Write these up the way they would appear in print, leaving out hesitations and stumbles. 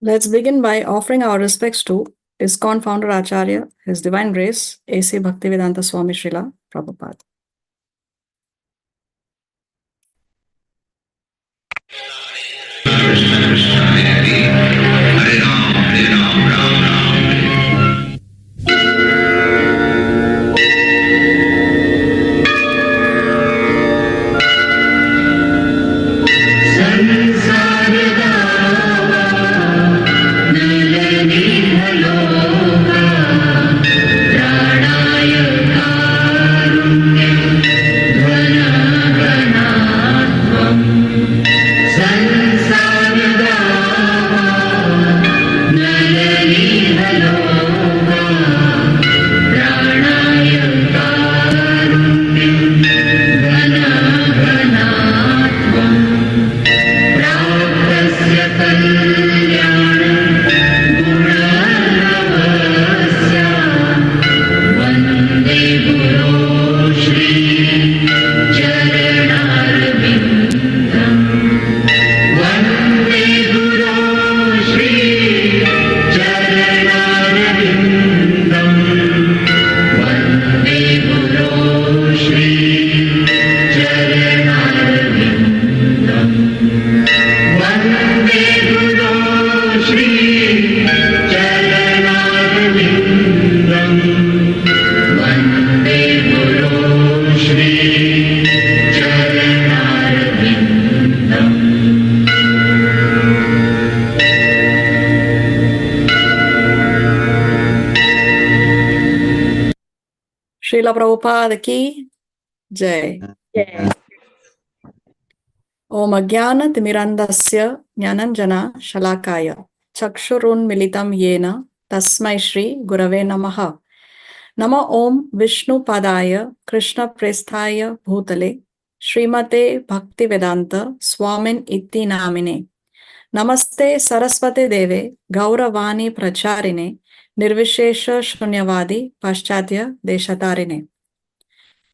Let's begin by offering our respects to ISKCON founder Acharya, His Divine Grace, A.C. Bhaktivedanta Swami Srila Prabhupada. Krishna Krishna Hare Hare Hare Ram Ram Ram Hare. Srila Prabhupada ki Jai. Om Ajnana Timirandasya Jnananjana Shalakaya Chakshurun Militam Yena Tasmai Shri Gurave Namaha. Nama Om Vishnu Padaya Krishna Presthaya Bhutale Srimate Bhaktivedanta Swamin Itti Namine. Namaste Saraswate Deve Gauravani Pracharine Nirvishesha Shunyavadi Paschatya Deshatarine.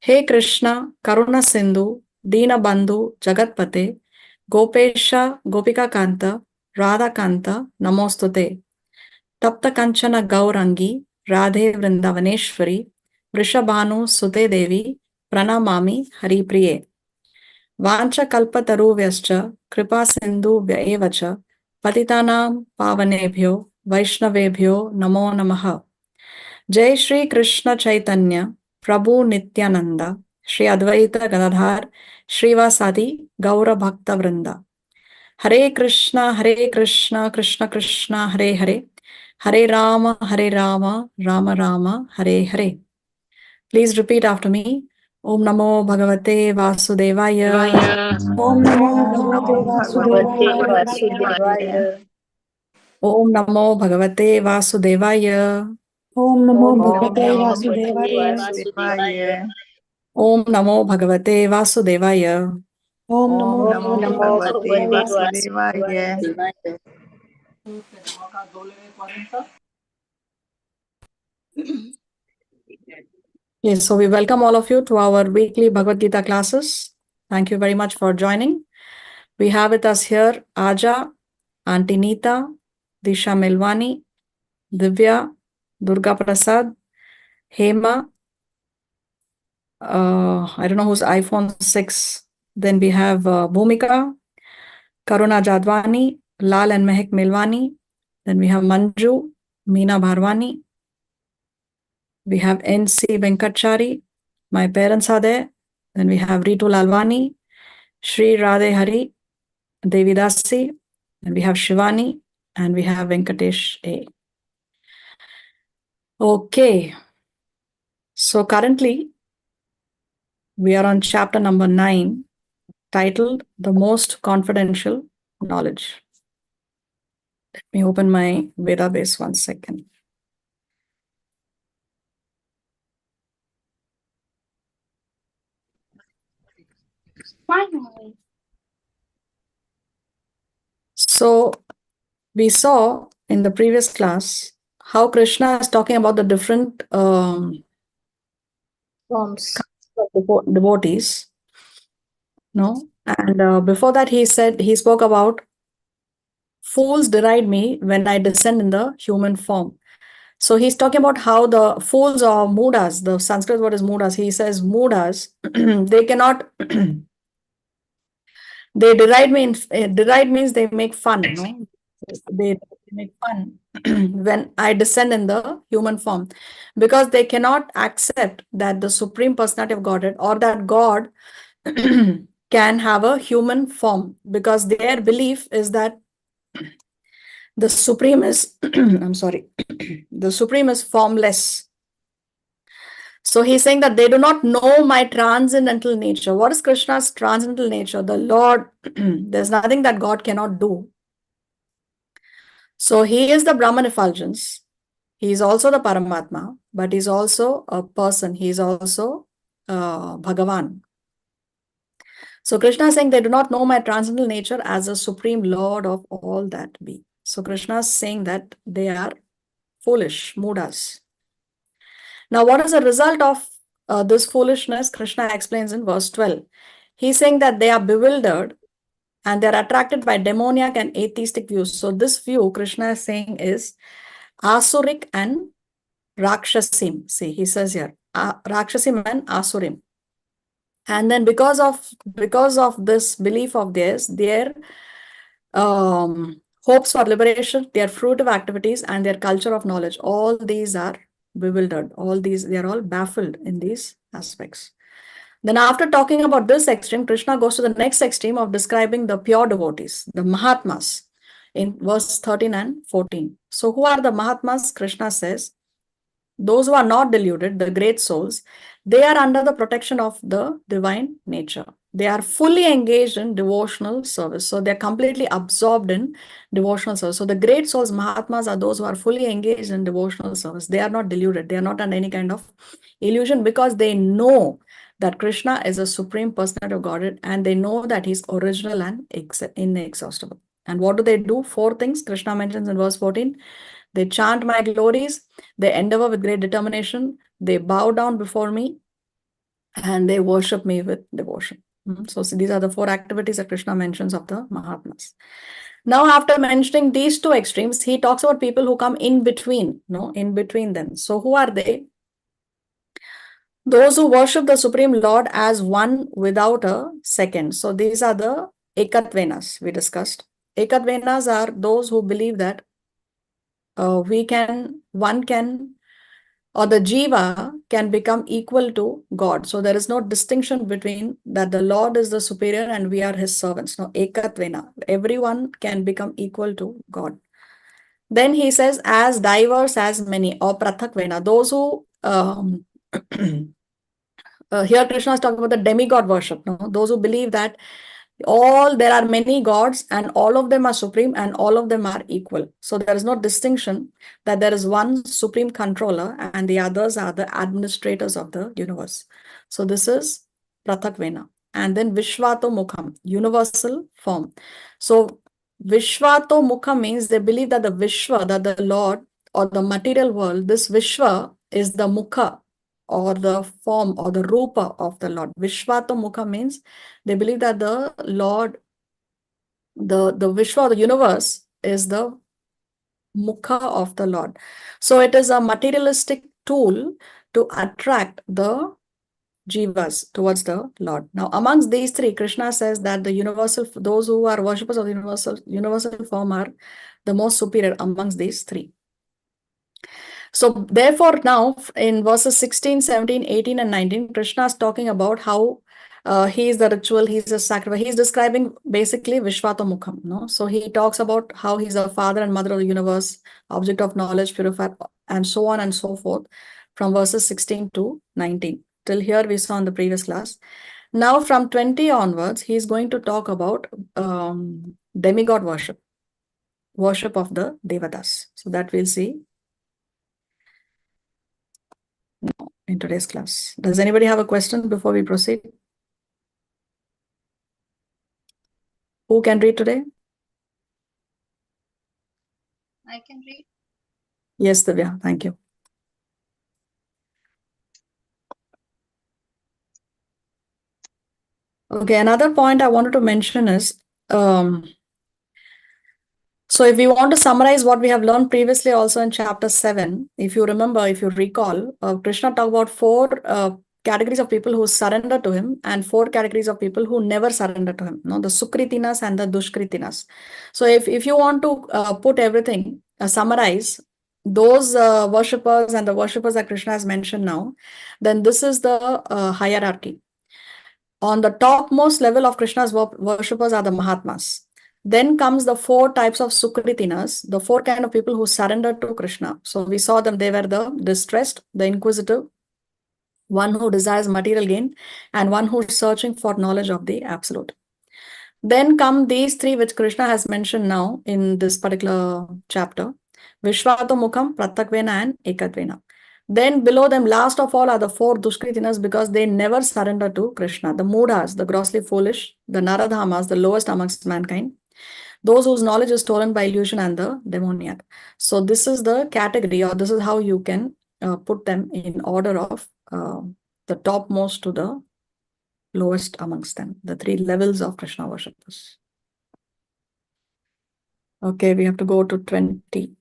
He Krishna Karuna Sindhu Dina Bandhu Jagatpate Gopesha Gopika Kanta Radha Kanta Namostute Tapta Kanchana Gaurangi Radhe Vrindavaneshwari Vrishabhanu Sute Devi Pranamami Hari Priye Vancha Kalpataru Vyascha Kripa Sindhu Vyaevacha Patitanam Pavanebhyo Vaishnavebhyo Namo Namaha. Jai Shri Krishna Chaitanya Prabhu Nityananda Shri Advaita Gadadhar Shrivasadi Gaura Bhakta Vrinda. Hare Krishna Krishna Krishna Hare Hare Hare Rama Rama Rama Hare Hare. Please repeat after me. Om Namo Bhagavate Vasudevaya. Om Namo Bhagavate Vasudevaya. Om Namo Bhagavate Vasudevaya. Om Namo Om Bhagavate Namo Vasudevaya. Vasudevaya. Om Namo Bhagavate Vasudevaya. Om Om Namo Namo Bhagavate Bhagavate Vasudevaya. Vasudevaya. Yes, so we welcome all of you to our weekly Bhagavad Gita classes. Thank you very much for joining. We have with us here Aja, Auntie Neeta, Disha Milwani, Divya, Durga Prasad, Hema, I don't know who's iPhone 6. Then we have Bhumika, Karuna Jadwani, Lal and Mehak Milwani. Then we have Manju, Meena Bharwani. We have N.C. Venkatchari. My parents are there. Then we have Ritu Lalwani, Sri Radhe Hari, Devidasi. Then we have Shivani. And we have Venkatesh A. Okay. So currently, we are on chapter number 9, titled The Most Confidential Knowledge. Let me open my database 1 second. Finally. So we saw in the previous class how Krishna is talking about the different Forms. devotees. No? And before that, he spoke about fools deride me when I descend in the human form. So he's talking about how the fools or mudas, the Sanskrit word is mudas. He says mudas, they cannot, they deride me. Deride means they make fun, no? They make fun when I descend in the human form, because they cannot accept that the Supreme Personality of Godhead or that God can have a human form, because their belief is that the Supreme is, I'm sorry, the Supreme is formless. So he's saying that they do not know my transcendental nature. What is Krishna's transcendental nature? The Lord, there's nothing that God cannot do. So he is the Brahman effulgence. He is also the Paramatma, but he's also a person. He is also Bhagavan. So Krishna is saying they do not know my transcendental nature as a supreme Lord of all that be. So Krishna is saying that they are foolish, mudas. Now, what is the result of this foolishness? Krishna explains in verse 12. He's saying that they are bewildered and they're attracted by demoniac and atheistic views. So this view, Krishna is saying, is Asuric and Rakshasim. See, he says here, Rakshasim and Asurim. And then because of this belief of theirs, their hopes for liberation, their fruitive activities, and their culture of knowledge, all these are bewildered. All these, they are all baffled in these aspects. Then after talking about this extreme, Krishna goes to the next extreme of describing the pure devotees, the Mahatmas, in verse 13 and 14. So who are the Mahatmas? Krishna says, those who are not deluded, the great souls, they are under the protection of the divine nature. They are fully engaged in devotional service. So they're completely absorbed in devotional service. So the great souls, Mahatmas, are those who are fully engaged in devotional service. They are not deluded. They are not under any kind of illusion, because they know that Krishna is a supreme personality of Godhead, and they know that he's original and inexhaustible. And what do? 4 things Krishna mentions in verse 14. They chant my glories, they endeavor with great determination, they bow down before me, and they worship me with devotion. So these are the 4 activities that Krishna mentions of the Mahatmas. Now, after mentioning these 2 extremes, he talks about people who come in between, in between them. So who are they? Those who worship the Supreme Lord as one without a second. So these are the Ekatvenas we discussed. Ekatvenas are those who believe that one can, or the jiva can become equal to God. So there is no distinction between that the Lord is the superior and we are his servants. No, ekatvena. Everyone can become equal to God. Then he says, as diverse as many, or prathakvena. Those who, here Krishna is talking about the demigod worship. No? Those who believe that there are many gods and all of them are supreme and all of them are equal. So there is no distinction that there is one supreme controller and the others are the administrators of the universe. So this is Prathakvena. And then Vishvato Mukham, universal form. So Vishvato Mukha means they believe that the Vishwa, that the Lord or the material world, this Vishwa is the Mukha or the form or the Rupa of the Lord. Vishvato Mukha means they believe that the Lord, the Vishwa, the universe, is the Mukha of the Lord. So it is a materialistic tool to attract the jivas towards the Lord. Now, amongst these 3, Krishna says that the universal, those who are worshippers of the universal form are the most superior amongst these 3. So therefore now in verses 16, 17, 18 and 19, Krishna is talking about how he is the ritual, he is the sacrifice. He is describing basically Vishvata Mukham. No? So he talks about how he's the father and mother of the universe, object of knowledge, purified, and so on and so forth from verses 16 to 19. Till here we saw in the previous class. Now from 20 onwards, he is going to talk about demigod worship of the Devatas. So that we'll see in today's class. Does anybody have a question before we proceed? Who can read today? I can read. Yes, Divya, thank you. Okay, another point I wanted to mention is So if we want to summarize what we have learned previously also in chapter 7, if you remember, if you recall, Krishna talked about four categories of people who surrender to him and four categories of people who never surrender to him, the Sukritinas and the Dushkritinas. So if you want to put everything, summarize those worshippers and the worshippers that Krishna has mentioned now, then this is the hierarchy. On the topmost level of Krishna's worshippers are the Mahatmas. Then comes the four types of Sukritinas, the four kind of people who surrender to Krishna. So we saw them, they were the distressed, the inquisitive, one who desires material gain, and one who is searching for knowledge of the absolute. Then come these three which Krishna has mentioned now in this particular chapter, Vishvata Mukham, Pratakvena and Ekadvena. Then below them, last of all, are the four Dushkritinas because they never surrender to Krishna. The Mudhas, the grossly foolish, the Naradhamas, the lowest amongst mankind, those whose knowledge is stolen by illusion, and the demoniac. So this is the category, or this is how you can put them in order of the topmost to the lowest amongst them, the three levels of Krishna worshippers. Okay, we have to go to 20.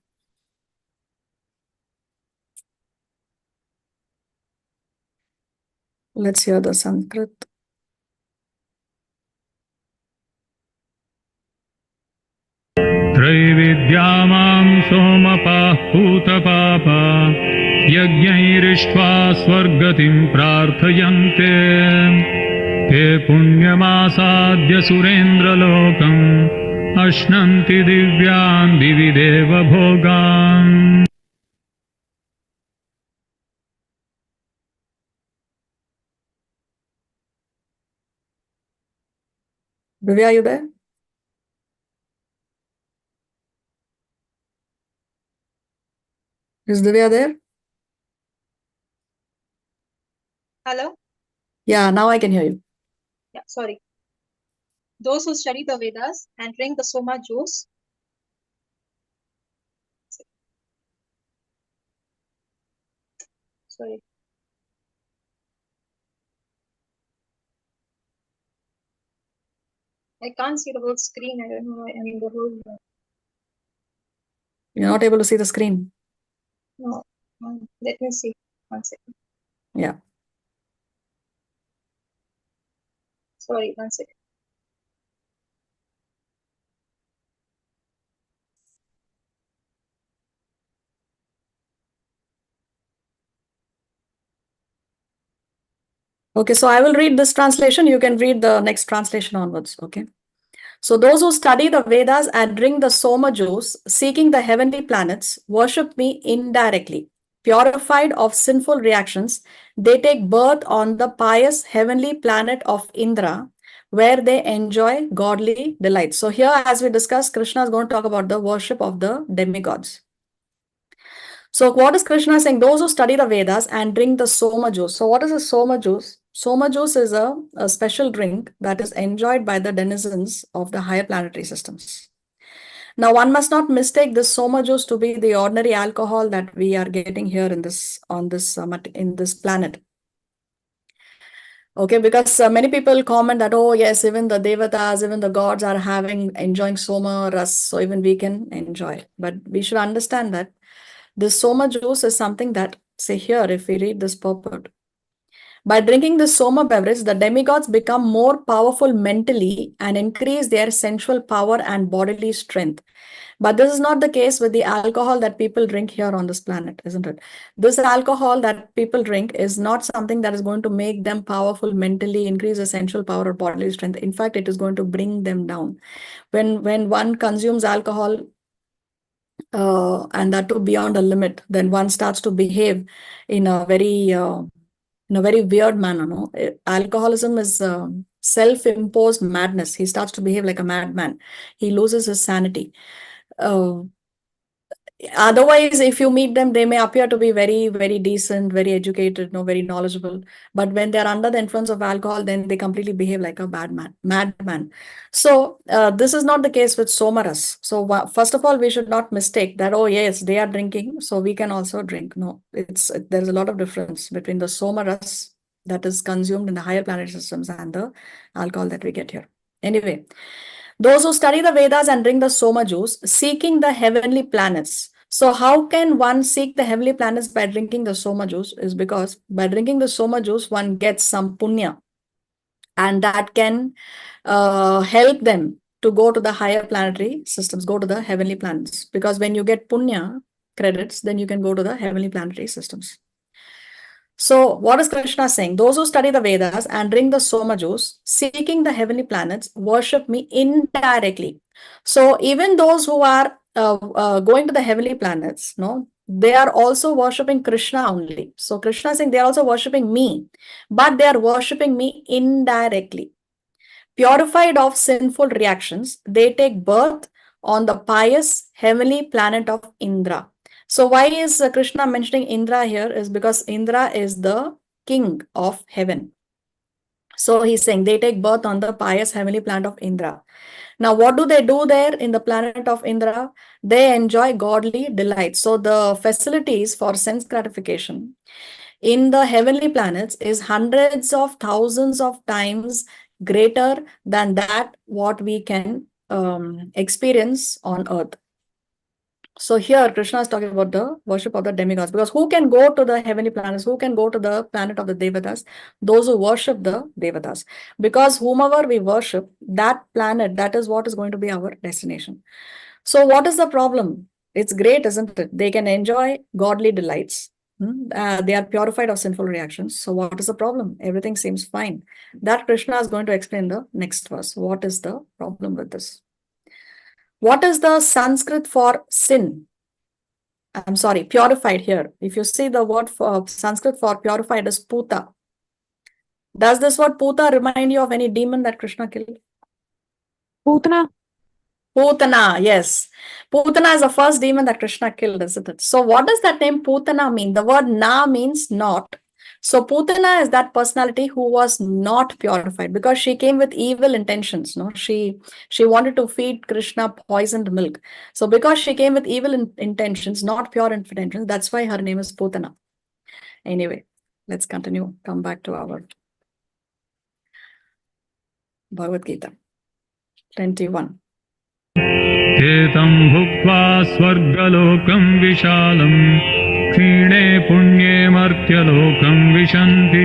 Let's hear the Sanskrit. त्रैविद्यामां सोमपाः पूतपापा यज्ञैरिष्ट्वा स्वर्गतिं प्रार्थयन्ते ते पुण्यमासाद्य सुरेन्द्रलोकम् अश्नन्ति दिव्यान् दिवि देवभोगान्. Divya, are you there? Is Divya there? Hello? Yeah, now I can hear you. Yeah, sorry. Those who study the Vedas and drink the Soma juice. Sorry. I can't see the whole screen. I don't know. I mean, the whole. You're not able to see the screen. No. Let me see. 1 second. Yeah. Sorry, 1 second. Okay, so I will read this translation. You can read the next translation onwards. Okay. So those who study the Vedas and drink the Soma juice, seeking the heavenly planets, worship me indirectly. Purified of sinful reactions, they take birth on the pious heavenly planet of Indra, where they enjoy godly delights. So here, as we discussed, Krishna is going to talk about the worship of the demigods. So what is Krishna saying? Those who study the Vedas and drink the Soma juice. So what is a Soma juice? Soma juice is a special drink that is enjoyed by the denizens of the higher planetary systems. Now, one must not mistake this Soma juice to be the ordinary alcohol that we are getting here in this planet. Okay, because many people comment that, oh yes, even the devatas, even the gods are enjoying Soma ras, so even we can enjoy. But we should understand that this Soma juice is something that, say here, if we read this purport, by drinking this Soma beverage, the demigods become more powerful mentally and increase their sensual power and bodily strength. But this is not the case with the alcohol that people drink here on this planet, isn't it? This alcohol that people drink is not something that is going to make them powerful mentally, increase their sensual power or bodily strength. In fact, it is going to bring them down. When one consumes alcohol, and that too beyond a limit, then one starts to behave in a very weird manner. No, alcoholism is self-imposed madness. He starts to behave like a madman. He loses his sanity. Otherwise, if you meet them, they may appear to be very, very decent, very educated, very knowledgeable. But when they're under the influence of alcohol, then they completely behave like a madman. So this is not the case with Somaras. So first of all, we should not mistake that, oh yes, they are drinking, so we can also drink. No, there's a lot of difference between the Somaras that is consumed in the higher planetary systems and the alcohol that we get here. Anyway, Those who study the Vedas and drink the Soma juice, seeking the heavenly planets. So how can one seek the heavenly planets by drinking the Soma juice? Is because by drinking the Soma juice, one gets some punya, and that can help them to go to the higher planetary systems, go to the heavenly planets. Because when you get punya credits, then you can go to the heavenly planetary systems. So what is Krishna saying? Those who study the Vedas and drink the Soma juice, seeking the heavenly planets, worship me indirectly. So even those who are going to the heavenly planets, no, they are also worshipping Krishna only. So Krishna is saying they are also worshipping me, but they are worshipping me indirectly. Purified of sinful reactions, they take birth on the pious heavenly planet of Indra. So why is Krishna mentioning Indra here? Is because Indra is the king of heaven. So he's saying they take birth on the pious heavenly planet of Indra. Now, what do they do there in the planet of Indra? They enjoy godly delight. So the facilities for sense gratification in the heavenly planets is hundreds of thousands of times greater than that what we can experience on earth. So here Krishna is talking about the worship of the demigods, because who can go to the heavenly planets? Who can go to the planet of the Devatas? Those who worship the Devatas. Because whomever we worship, that planet, that is what is going to be our destination. So what is the problem? It's great, isn't it? They can enjoy godly delights. They are purified of sinful reactions. So what is the problem? Everything seems fine. That Krishna is going to explain the next verse. What is the problem with this? What is the Sanskrit for sin? I'm sorry, purified here. If you see the word for Sanskrit for purified is puta. Does this word puta remind you of any demon that Krishna killed? Putana. Putana, yes. Putana is the first demon that Krishna killed, isn't it? So what does that name Putana mean? The word na means not. So Putana is that personality who was not purified because she came with evil intentions. No, she wanted to feed Krishna poisoned milk. So because she came with evil intentions, not pure intentions, that's why her name is Putana. Anyway, let's continue. Come back to our Bhagavad Gita 21. एतं भुक्त्वा स्वर्गलोकं विशालं क्षीणे पुण्ये मर्त्यलोकं विशन्ति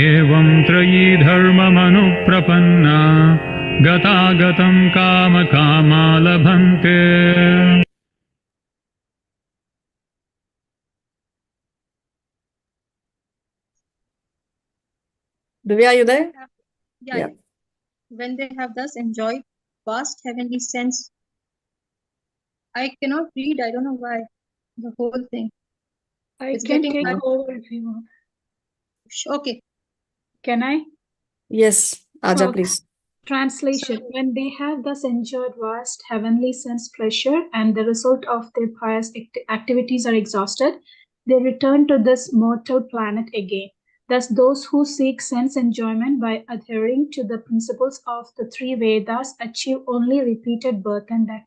एवं त्रयी धर्ममनुप्रपन्ना गतागतं कामकामा लभन्ते. Divya, are you there? Yeah. When they have thus enjoyed vast heavenly sense, I cannot read, I don't know why, the whole thing. I can can take take over if you want. Okay. Can I? Yes, Aja, Okay. please. Translation. When they have thus enjoyed vast heavenly sense pleasure and the result of their pious activities are exhausted, they return to this mortal planet again. Thus, those who seek sense enjoyment by adhering to the principles of the three Vedas achieve only repeated birth and death.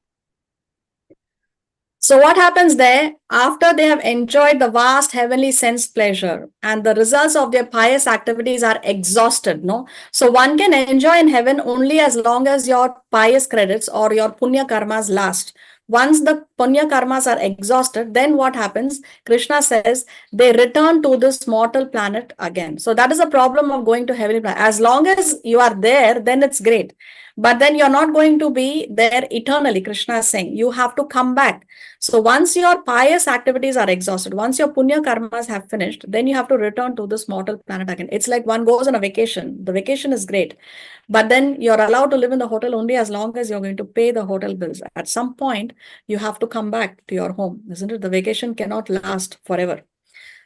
So what happens there after they have enjoyed the vast heavenly sense pleasure and the results of their pious activities are exhausted, no? So one can enjoy in heaven only as long as your pious credits or your punya karmas last. Once the punya karmas are exhausted, then what happens? Krishna says they return to this mortal planet again. So that is a problem of going to heavenly planet. As long as you are there, then it's great. But then you're not going to be there eternally, Krishna is saying. You have to come back. So once your pious activities are exhausted, once your punya karmas have finished, then you have to return to this mortal planet again. It's like one goes on a vacation. The vacation is great. But then you're allowed to live in the hotel only as long as you're going to pay the hotel bills. At some point, you have to come back to your home, isn't it? The vacation cannot last forever.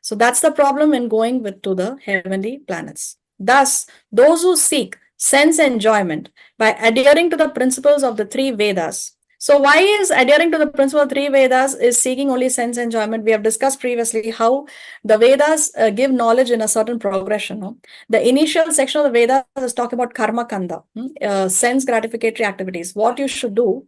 So that's the problem in going to the heavenly planets. Thus, those who seek sense enjoyment by adhering to the principles of the three Vedas. So why is adhering to the principle of three Vedas is seeking only sense enjoyment? We have discussed previously how the Vedas give knowledge in a certain progression. No? The initial section of the Vedas is talking about karma kanda, sense gratificatory activities, what you should do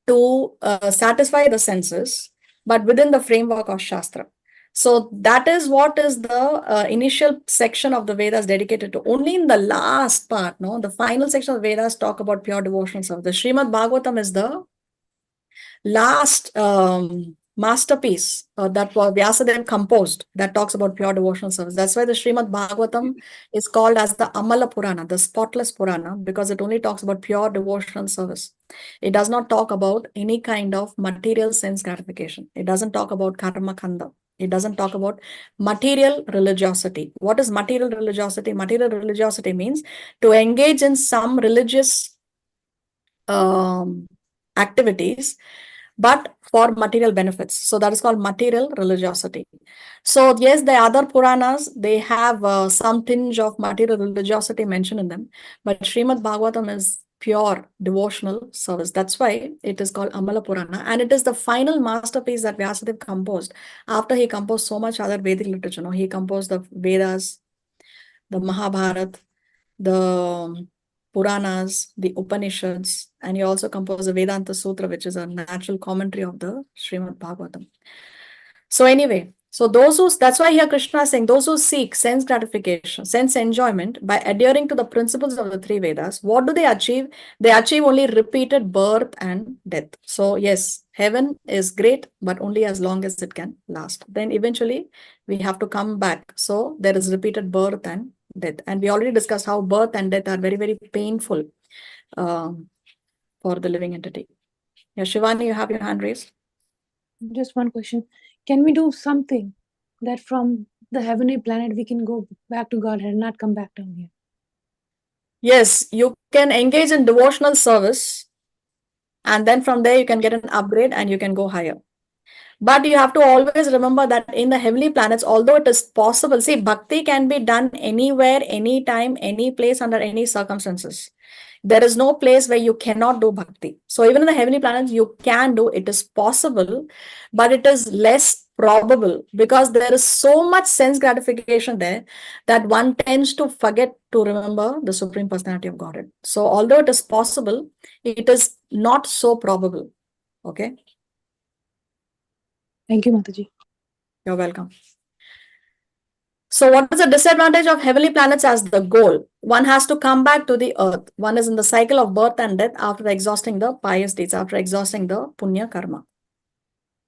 to satisfy the senses, but within the framework of Shastra. So that is what is the initial section of the Vedas dedicated to. Only in the last part, no, the final section of the Vedas talk about pure devotional service. The Srimad Bhagavatam is the last masterpiece that Vyasadeva composed that talks about pure devotional service. That's why the Srimad Bhagavatam is called as the Amala Purana, the spotless Purana, because it only talks about pure devotional service. It does not talk about any kind of material sense gratification. It doesn't talk about karma khanda. It doesn't talk about material religiosity. What is material religiosity? Material religiosity means to engage in some religious activities, but for material benefits. So that is called material religiosity. So yes, the other Puranas, they have some tinge of material religiosity mentioned in them, but Srimad Bhagavatam is pure devotional service. That's why it is called Amala Purana, and it is the final masterpiece that Vyasadeva composed after he composed so much other Vedic literature. No? He composed the Vedas, the Mahabharata, the Puranas, the Upanishads, and he also composed the Vedanta Sutra, which is a natural commentary of the Srimad Bhagavatam. So anyway, so that's why here Krishna is saying, those who seek sense gratification, sense enjoyment by adhering to the principles of the three Vedas, what do they achieve? They achieve only repeated birth and death. So yes, heaven is great, but only as long as it can last. Then eventually we have to come back. So there is repeated birth and death. And we already discussed how birth and death are very, very painful for the living entity. Yeah, Shivani, you have your hand raised. Just one question. Can we do something that from the heavenly planet we can go back to Godhead and not come back down here? Yes, you can engage in devotional service, and then from there you can get an upgrade and you can go higher. But you have to always remember that in the heavenly planets, although it is possible, see, bhakti can be done anywhere, anytime, any place, under any circumstances. There is no place where you cannot do bhakti. So even in the heavenly planets, you can do, it is possible, but it is less probable because there is so much sense gratification there that one tends to forget to remember the Supreme Personality of Godhead. So although it is possible, it is not so probable. Okay. Thank you, Mataji. You're welcome. So what is the disadvantage of heavenly planets as the goal? One has to come back to the earth. One is in the cycle of birth and death after exhausting the pious deeds, after exhausting the punya karma.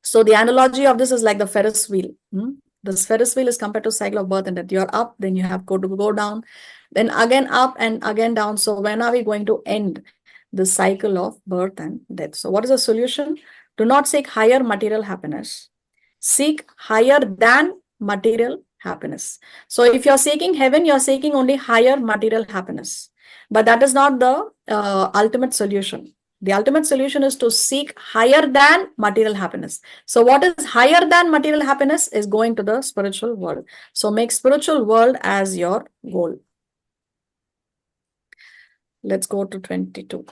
So the analogy of this is like the Ferris wheel. This Ferris wheel is compared to cycle of birth and death. You're up, then you have to go down, then again up and again down. So when are we going to end the cycle of birth and death? So what is the solution? Do not seek higher material happiness. Seek higher than material happiness. So if you're seeking heaven, you're seeking only higher material happiness. But that is not the ultimate solution. The ultimate solution is to seek higher than material happiness. So what is higher than material happiness is going to the spiritual world. So make spiritual world as your goal. Let's go to 22.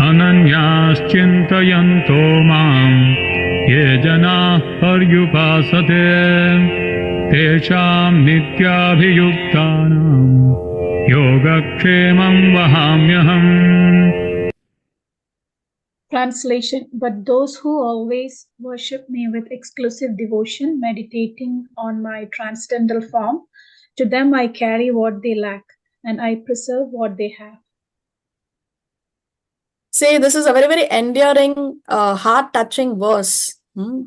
अनन्याश्चिन्तयन्तो माम् ये जनाः पर्युपासते तेषां नित्याभियुक्तानां योगक्षेमं वहाम्यहम्. Translation: But those who always worship me with exclusive devotion, meditating on my transcendental form, to them I carry what they lack, and I preserve what they have. See, this is a very, very endearing, heart-touching verse,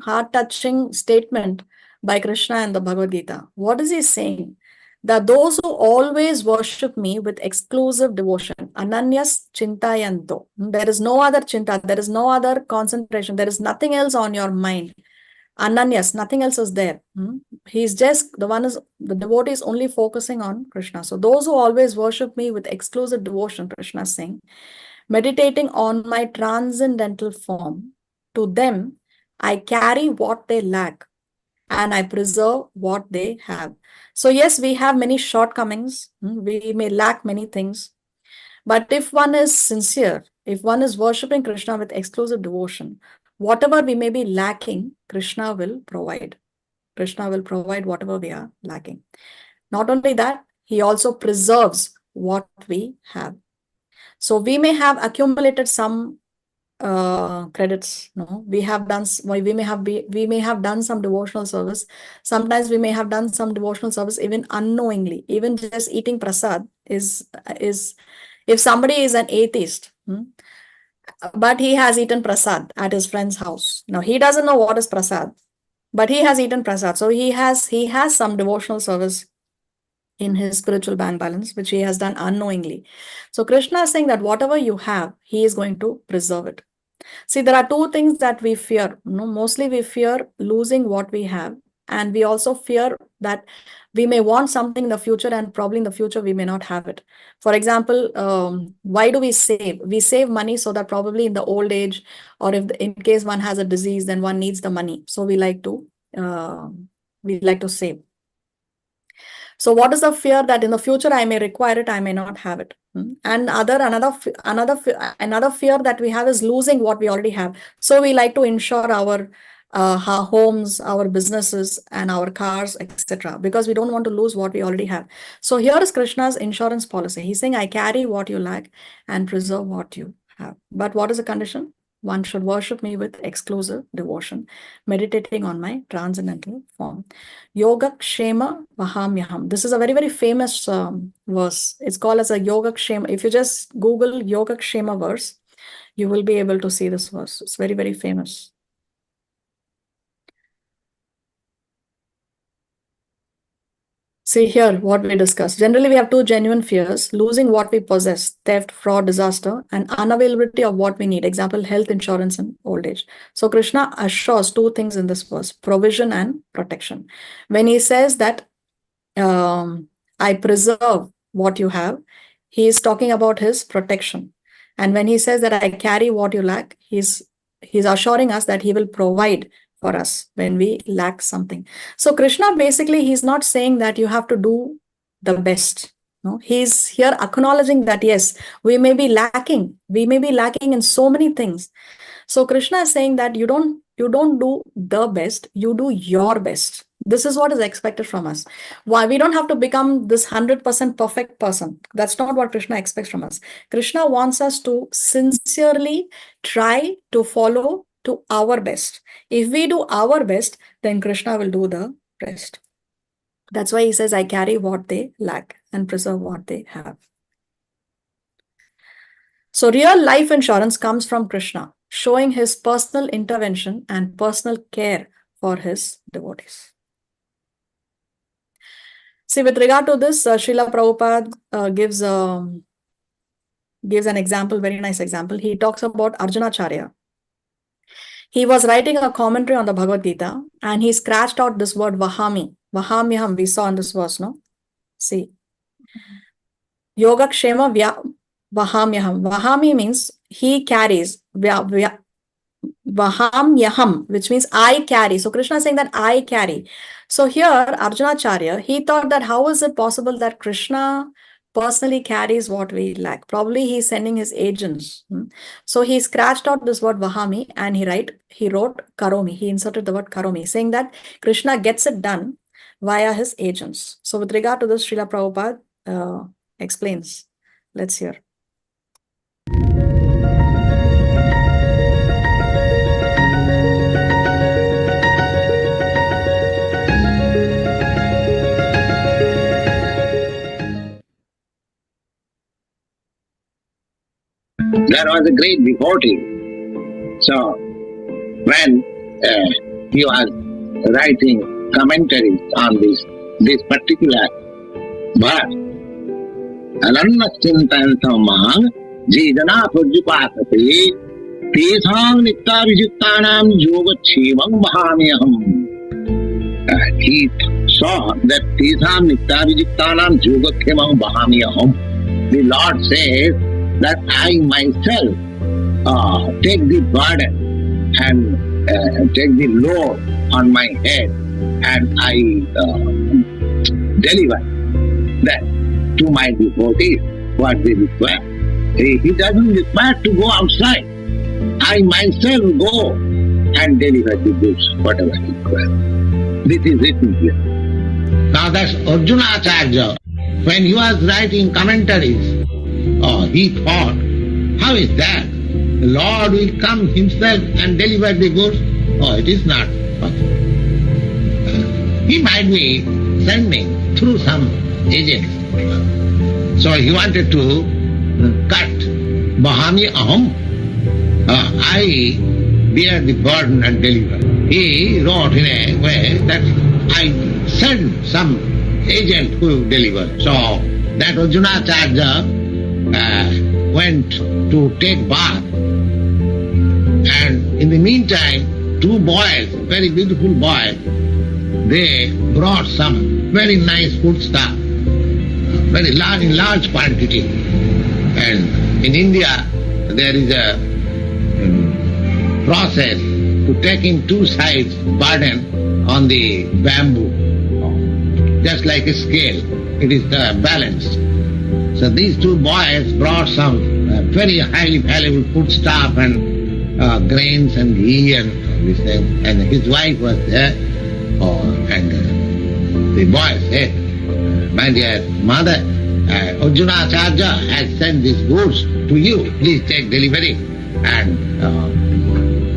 heart-touching statement by Krishna in the Bhagavad Gita. What is he saying? That those who always worship me with exclusive devotion, ananyas chintayanto. There is no other chinta, there is no other concentration, there is nothing else on your mind. Ananyas, nothing else is there. He's just, the devotee is only focusing on Krishna. So those who always worship me with exclusive devotion, Krishna is saying, meditating on my transcendental form, to them I carry what they lack and I preserve what they have. So yes, we have many shortcomings. We may lack many things. But if one is sincere, if one is worshipping Krishna with exclusive devotion, whatever we may be lacking, Krishna will provide. Krishna will provide whatever we are lacking. Not only that, he also preserves what we have. So we may have accumulated some credits. No, we may have done some devotional service. Sometimes we may have done some devotional service even unknowingly. Even just eating prasad is if somebody is an atheist, but he has eaten prasad at his friend's house. Now he doesn't know what is prasad, but he has eaten prasad, so he has some devotional service in his spiritual bank balance, which he has done unknowingly. So Krishna is saying that whatever you have, he is going to preserve it. See, there are two things that we fear. Mostly we fear losing what we have, and we also fear that we may want something in the future, and probably in the future we may not have it. For example, why do we save? We save money so that probably in the old age, or in case one has a disease, then one needs the money. So we like to save. So what is the fear? That in the future I may require it, I may not have it. And another fear that we have is losing what we already have. So we like to insure our homes, our businesses, and our cars, etc., because we don't want to lose what we already have. So here is Krishna's insurance policy. He's saying, I carry what you lack and preserve what you have. But what is the condition? One should worship me with exclusive devotion, meditating on my transcendental form. Yoga Kshema Vahamyaham. This is a very, very famous verse. It's called as a Yoga Kshema. If you just Google Yoga Kshema verse, you will be able to see this verse. It's very, very famous. See here what we discussed. Generally, we have two genuine fears: losing what we possess, theft, fraud, disaster, and unavailability of what we need. Example, health insurance and old age. So Krishna assures two things in this verse: provision and protection. When he says that I preserve what you have, he is talking about his protection. And when he says that I carry what you lack, he's assuring us that he will provide for us when we lack something. So Krishna, basically, he's not saying that you have to do the best. No, he's here acknowledging that yes, we may be lacking in so many things. So Krishna is saying that you don't do the best, you do your best. This is what is expected from us. Why? We don't have to become this 100% perfect person. That's not what Krishna expects from us. Krishna wants us to sincerely try to follow to our best. If we do our best, then Krishna will do the rest. That's why he says, I carry what they lack and preserve what they have. So real life insurance comes from Krishna, showing his personal intervention and personal care for his devotees. See, with regard to this, Srila Prabhupada gives an example, very nice example. He talks about Arjunacharya. He was writing a commentary on the Bhagavad Gita, and he scratched out this word Vahami. Vahamyaham, we saw in this verse, no? See. Yoga Kshema Vahamyaham. Vahami means he carries. Vahamyaham, which means I carry. So Krishna is saying that I carry. So here, Arjunacharya, he thought that how is it possible that Krishna personally carries what we lack? Probably he's sending his agents. So he scratched out this word Vahami and he wrote Karomi. He inserted the word Karomi, saying that Krishna gets it done via his agents. So with regard to this, Srila Prabhupada explains. Let's hear. There was a great devotee. So, when he was writing commentaries on this particular verse, Anannachintantamang Jidana Purjupasati Tesang Nittavijuktanam Yogachemam Vahamyaham. He saw that Tesang Nittavijuktanam Yogachemam Vahamyaham. The Lord says that I myself take the burden and take the load on my head, and I deliver that to my devotees what they require. He doesn't require to go outside. I myself go and deliver the goods, whatever he requires. This is written here. Now that's Arjunacharya. When he was writing commentaries, he thought, how is that? the Lord will come himself and deliver the goods. Oh, it is not possible. He might be sending through some agent. So he wanted to cut Bahami Aham. I bear the burden and deliver. He wrote in a way that I send some agent who will deliver. So that Arjunacharya went to take bath, and in the meantime, two boys, very beautiful boys, they brought some very nice food stuff, very large, in large quantity. And in India, there is a process to taking two sides burden on the bamboo, just like a scale. It is balanced. So these two boys brought some very highly valuable food stuff and grains and ghee and everything. And his wife was there. And the boy said, "My dear mother, Arjunacharya has sent these goods to you. Please take delivery." And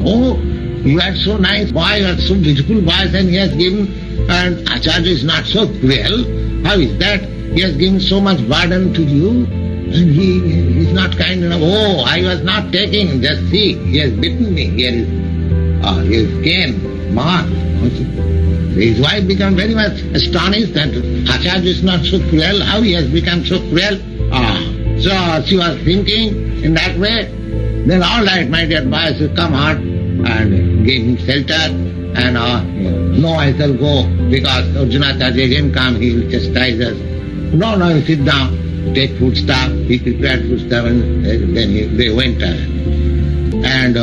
oh, you are so nice boy, you are so beautiful boys, and he has given, and Acharya is not so cruel. How is that? He has given so much burden to you, and he is not kind enough. Oh, I was not taking, just see, he has bitten me. Here is his cane mark. His wife became very much astonished that Acharya is not so cruel. How he has become so cruel? So she was thinking in that way. Then all right, my dear boys, you come out, and gave him shelter. And no, I shall go because Arjunacharya again come, he will chastise us. No, you sit down, take food stuff. He prepared food stuff, and then they went. And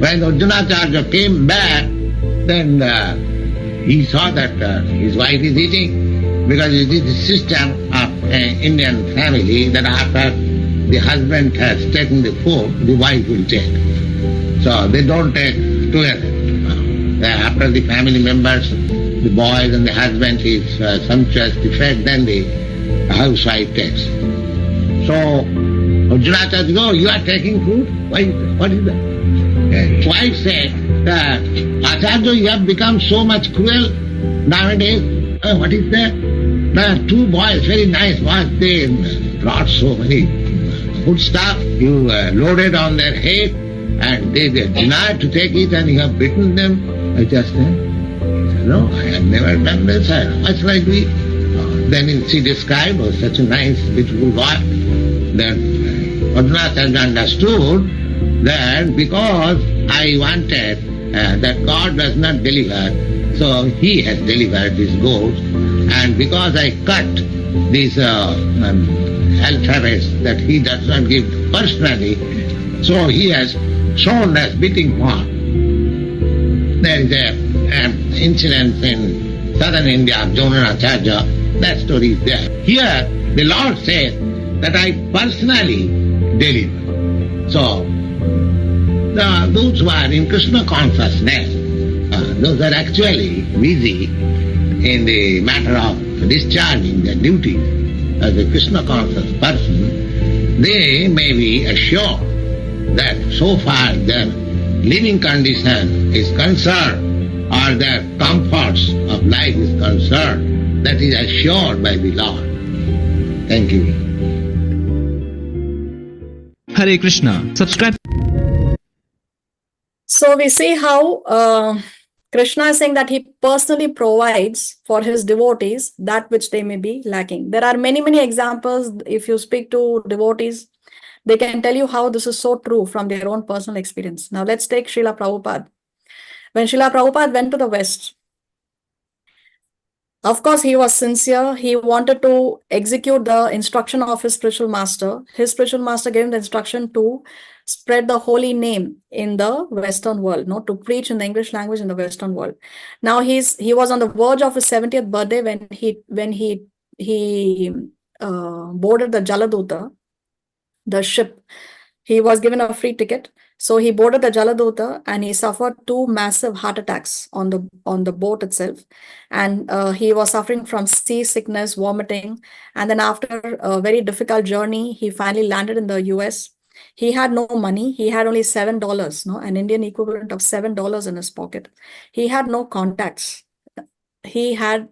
when Arjunacharya came back, then he saw that his wife is eating, because it is the system of an Indian family that after the husband has taken the food, the wife will take. So they don't take together. After the family members, the boys and the husband is sumptuous to fed, then the housewife takes. So Arjunacharya goes, "You are taking food? Why? What is that?" Wife said, "Acharya, you have become so much cruel nowadays. What is that? Two boys, very nice boys, they brought so many food stuff. You loaded on their head, and they denied to take it, and you have bitten them." I just said, "No, I have never done this. What shall I do?" Then she described such a nice, beautiful boy. Then Arjunacharya understood that because I wanted that God does not deliver, so he has delivered these goods. And because I cut these alphabets that he does not give personally, so he has shown as beating part. There is an incident in southern India of Jonanacharya. That story is there. Here, the Lord says that I personally deliver. So, those who are in Krishna consciousness, those are actually busy in the matter of discharging their duties as a Krishna conscious person, they may be assured that so far their living condition is concerned or their comforts of life is concerned, that is assured by the Lord. Thank you. Hare Krishna. Subscribe. So we see how Krishna is saying that he personally provides for his devotees that which they may be lacking. There are many, many examples. If you speak to devotees, they can tell you how this is so true from their own personal experience. Now let's take Srila Prabhupada. When Srila Prabhupada went to the West, of course, he was sincere. He wanted to execute the instruction of his spiritual master. His spiritual master gave him the instruction to spread the holy name in the Western world, to preach in the English language in the Western world. Now he was on the verge of his 70th birthday when he boarded the Jaladuta, the ship. He was given a free ticket. So he boarded the Jaladuta and he suffered 2 massive heart attacks on the boat itself. And he was suffering from seasickness, vomiting. And then after a very difficult journey, he finally landed in the US. He had no money. He had only $7, no, an Indian equivalent of $7 in his pocket. He had no contacts. He had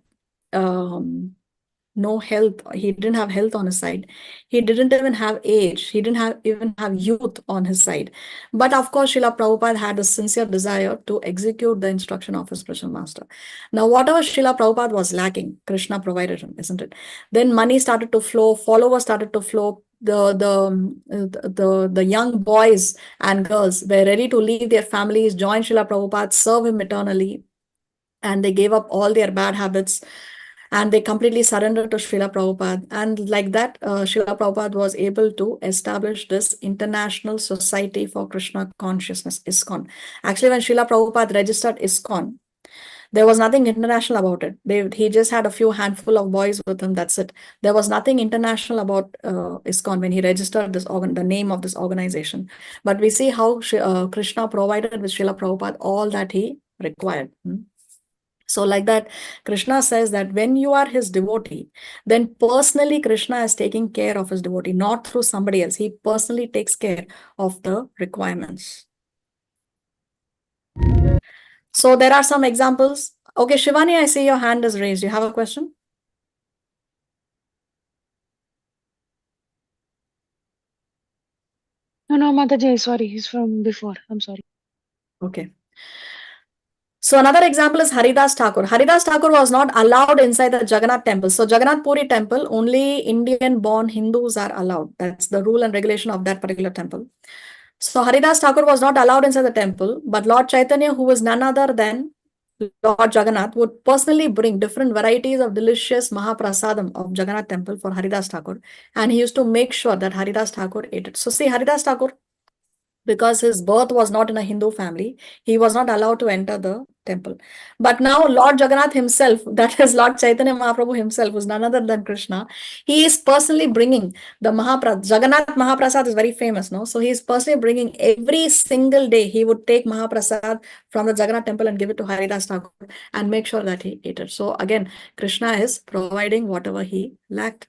no health. He didn't have health on his side. He didn't even have age. He didn't even have youth on his side. But of course, Srila Prabhupada had a sincere desire to execute the instruction of his spiritual master. Now, whatever Srila Prabhupada was lacking, Krishna provided him, isn't it? Then money started to flow, followers started to flow. The young boys and girls were ready to leave their families, join Srila Prabhupada, serve him eternally, and they gave up all their bad habits and they completely surrendered to Srila Prabhupada. And like that, Srila Prabhupada was able to establish this International Society for Krishna Consciousness, ISKCON. Actually, when Srila Prabhupada registered ISKCON, there was nothing international about it. He just had a few handful of boys with him, that's it. There was nothing international about ISKCON when he registered the name of this organization. But we see how Krishna provided with Srila Prabhupada all that he required. So like that, Krishna says that when you are his devotee, then personally Krishna is taking care of his devotee, not through somebody else. He personally takes care of the requirements. So there are some examples. Okay, Shivani, I see your hand is raised. You have a question? No, Mataji, sorry, he's from before. I'm sorry. Okay. So another example is Haridas Thakur. Haridas Thakur was not allowed inside the Jagannath temple. So Jagannath Puri temple, only Indian-born Hindus are allowed. That's the rule and regulation of that particular temple. So Haridas Thakur was not allowed inside the temple, but Lord Chaitanya, who was none other than Lord Jagannath, would personally bring different varieties of delicious Mahaprasadam of Jagannath temple for Haridas Thakur. And he used to make sure that Haridas Thakur ate it. So see, Haridas Thakur, because his birth was not in a Hindu family, he was not allowed to enter the temple. But now Lord Jagannath himself, that is Lord Chaitanya Mahaprabhu himself, who's none other than Krishna, he is personally bringing the Jagannath Mahaprasad is very famous, no? So he is personally bringing every single day, he would take Mahaprasad from the Jagannath temple and give it to Haridas Thakur and make sure that he ate it. So again, Krishna is providing whatever he lacked.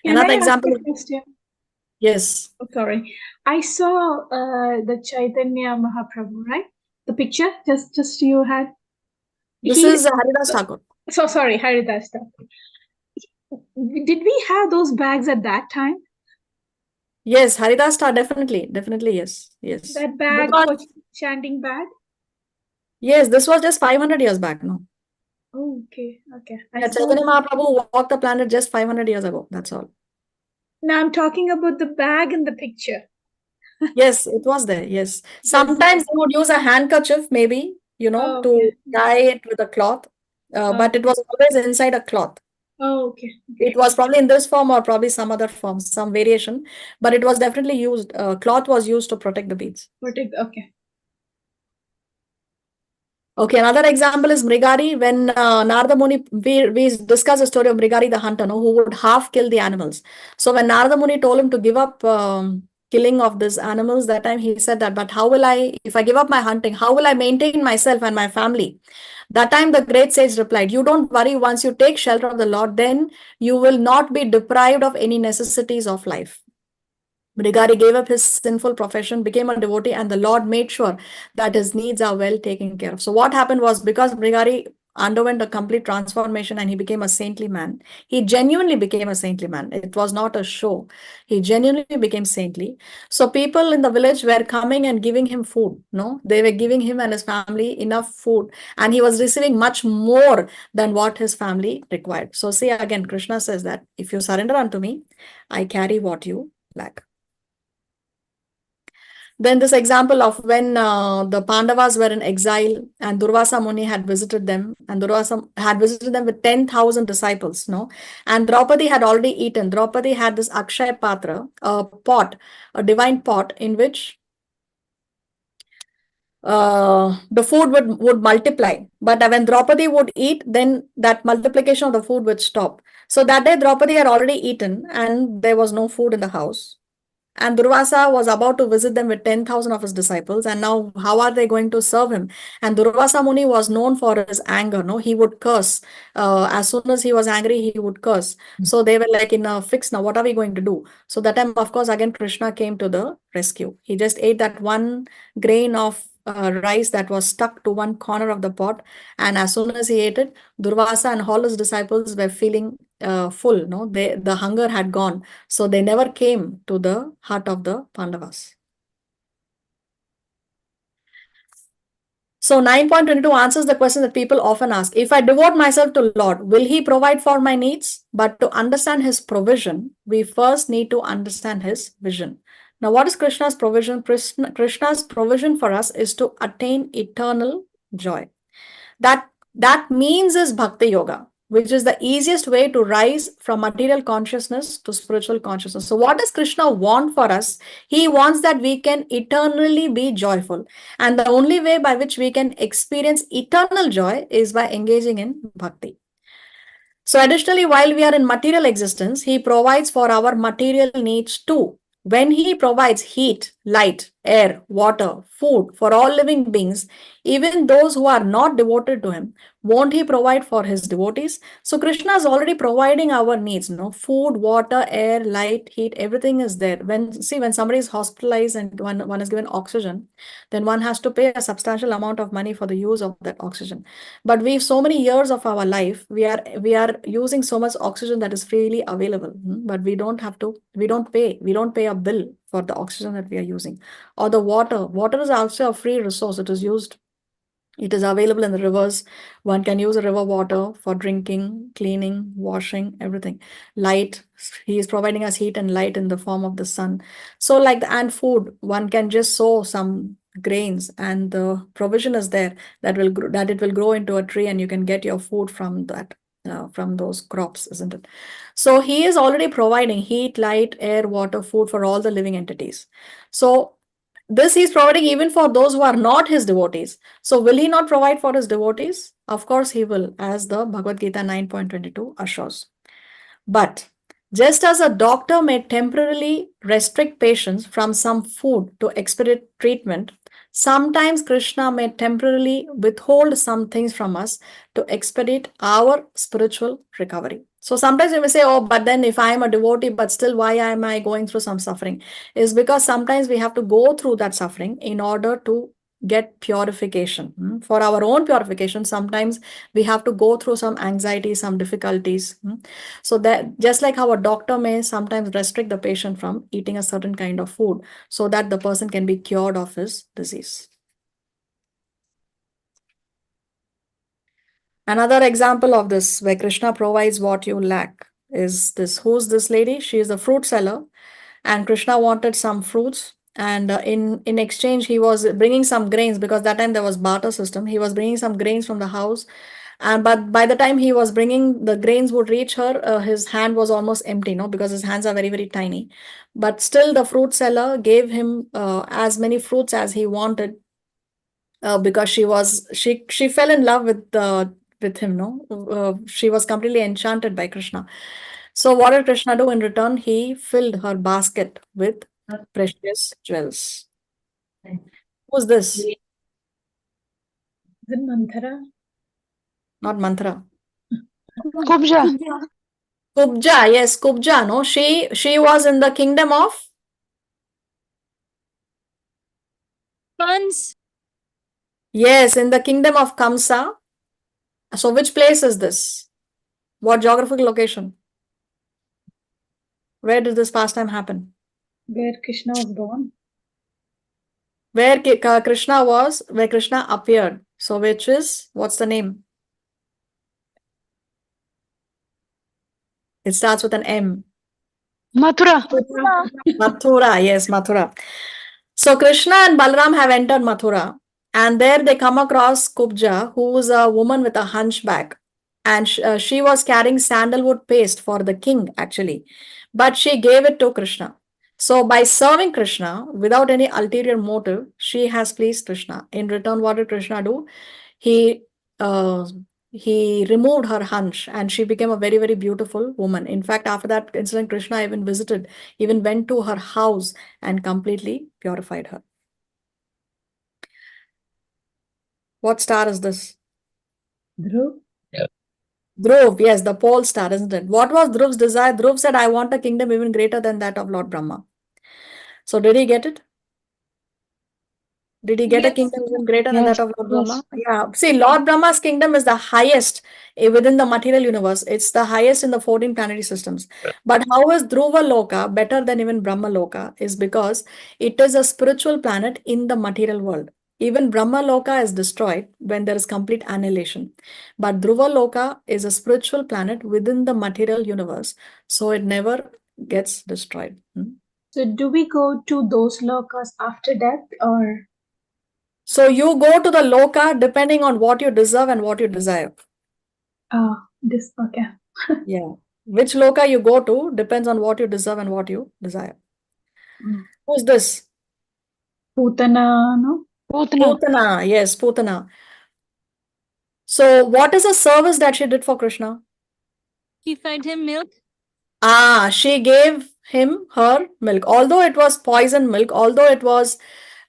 Another example. Yes. Oh, sorry. I saw the Chaitanya Mahaprabhu, right? The picture just you had. This is Haridas Thakur. So sorry, Haridas Thakur. Did we have those bags at that time? Yes, Haridas Thakur, definitely, yes. That bag for chanting bag? Yes, this was just 500 years back, no? Oh, okay. Chaitanya Mahaprabhu walked the planet just 500 years ago, that's all. Now I'm talking about the bag in the picture. Yes, it was there, yes. Sometimes they would use a handkerchief, maybe, to tie it with a cloth, but it was always inside a cloth. Oh, okay. It was probably in this form or probably some other form, some variation, but it was definitely used, cloth was used to protect the beads. Okay, another example is Mrigari. When Narada Muni, we discussed the story of Mrigari the hunter, who would half kill the animals. So when Narada Muni told him to give up killing of these animals, that time he said that, but how will I, if I give up my hunting, how will I maintain myself and my family? That time the great sage replied, you don't worry, once you take shelter of the Lord, then you will not be deprived of any necessities of life. Mrigari gave up his sinful profession, became a devotee, and the Lord made sure that his needs are well taken care of. So what happened was, because Mrigari underwent a complete transformation and he became a saintly man, he genuinely became a saintly man. It was not a show. He genuinely became saintly. So people in the village were coming and giving him food. No, they were giving him and his family enough food, and he was receiving much more than what his family required. So see, again, Krishna says that if you surrender unto me, I carry what you lack. Then this example of when the Pandavas were in exile and Durvasa Muni had visited them, and Durvasa had visited them with 10,000 disciples, and Draupadi had already eaten. Draupadi had this Akshay Patra, a pot, a divine pot in which the food would multiply. But when Draupadi would eat, then that multiplication of the food would stop. So that day Draupadi had already eaten and there was no food in the house. And Durvasa was about to visit them with 10,000 of his disciples. And now, how are they going to serve him? And Durvasa Muni was known for his anger. No, he would curse. As soon as he was angry, he would curse. So they were like in a fix now. What are we going to do? So that time, of course, again, Krishna came to the rescue. He just ate that one grain of rice that was stuck to one corner of the pot. And as soon as he ate it, Durvasa and all his disciples were feeling full. No, the hunger had gone. So they never came to the heart of the Pandavas. So 9.22 answers the question that people often ask. If I devote myself to Lord, will He provide for my needs? But to understand His provision, we first need to understand His vision. Now, what is Krishna's provision? Krishna's provision for us is to attain eternal joy. That means is Bhakti Yoga, which is the easiest way to rise from material consciousness to spiritual consciousness. So what does Krishna want for us? He wants that we can eternally be joyful. And the only way by which we can experience eternal joy is by engaging in Bhakti. So additionally, while we are in material existence, He provides for our material needs too. When He provides heat, light, air, water, food for all living beings, even those who are not devoted to Him, won't He provide for His devotees? So Krishna is already providing our needs, food, water, air, light, heat, everything is there. When somebody is hospitalized and one is given oxygen, then one has to pay a substantial amount of money for the use of that oxygen. But so many years of our life, we are using so much oxygen that is freely available. But we don't pay a bill for the oxygen that we are using. Or the water. Water is also a free resource. It is available in the rivers. One can use the river water for drinking, cleaning, washing, everything. Light, He is providing us heat and light in the form of the sun. So and food, one can just sow some grains and the provision is there that it will grow into a tree and you can get your food from that. From those crops, isn't it? So He is already providing heat, light, air, water, food for all the living entities. So this He's providing even for those who are not His devotees. So will He not provide for His devotees? Of course He will, as the Bhagavad Gita 9.22 assures. But just as a doctor may temporarily restrict patients from some food to expedite treatment, sometimes Krishna may temporarily withhold some things from us to expedite our spiritual recovery. So sometimes we may say, oh, but then if I am a devotee, but still why am I going through some suffering? Is because sometimes we have to go through that suffering in order to get purification. For our own purification, sometimes we have to go through some anxiety, some difficulties. So that just like how a doctor may sometimes restrict the patient from eating a certain kind of food so that the person can be cured of his disease. Another example of this, where Krishna provides what you lack, is this. Who's this lady? She is a fruit seller, and Krishna wanted some fruits. And in exchange, he was bringing some grains, because that time there was barter system. He was bringing some grains from the house. But by the time he was bringing the grains would reach her, his hand was almost empty, because his hands are very, very tiny. But still the fruit seller gave him as many fruits as he wanted, because she fell in love with him. She was completely enchanted by Krishna. So what did Krishna do in return? He filled her basket with precious jewels. Who's this? Is it Manthara? Not Manthara. Kubja. Kubja, yes, Kubja. No, she was in the kingdom of Kans. Yes, in the kingdom of Kamsa. So which place is this? What geographical location? Where did this pastime happen? Where Krishna was born. Where Krishna appeared. So what's the name? It starts with an M. Mathura. Mathura, yes, Mathura. So Krishna and Balaram have entered Mathura, and there they come across Kubja, who is a woman with a hunchback. And she was carrying sandalwood paste for the king, actually. But she gave it to Krishna. So by serving Krishna without any ulterior motive, she has pleased Krishna. In return, what did Krishna do? He he removed her hunch and she became a very, very beautiful woman. In fact, after that incident, Krishna even went to her house and completely purified her. What star is this? Dhruv. Dhruv, yes, the pole star, isn't it? What was Dhruv's desire? Dhruv said, I want a kingdom even greater than that of Lord Brahma. So did he get it? Did he get a Yes. kingdom even greater than Yes, that of Lord yes. Brahma? Yeah. See, Lord Brahma's kingdom is the highest within the material universe. It's the highest in the 14 planetary systems. But how is Dhruva Loka better than even Brahma Loka? Is because it is a spiritual planet in the material world. Even Brahma Loka is destroyed when there is complete annihilation. But Dhruva Loka is a spiritual planet within the material universe. So it never gets destroyed. So do we go to those lokas after death, or So you go to the loka depending on what you deserve and what you desire. this? Okay. Yeah. Which loka you go to depends on what you deserve and what you desire. Mm. Who's this? Putana, no? Putana. Putana. Yes, Putana. So what is the service that she did for Krishna? He fed him milk. She gave him her milk. Although it was poison milk, although it was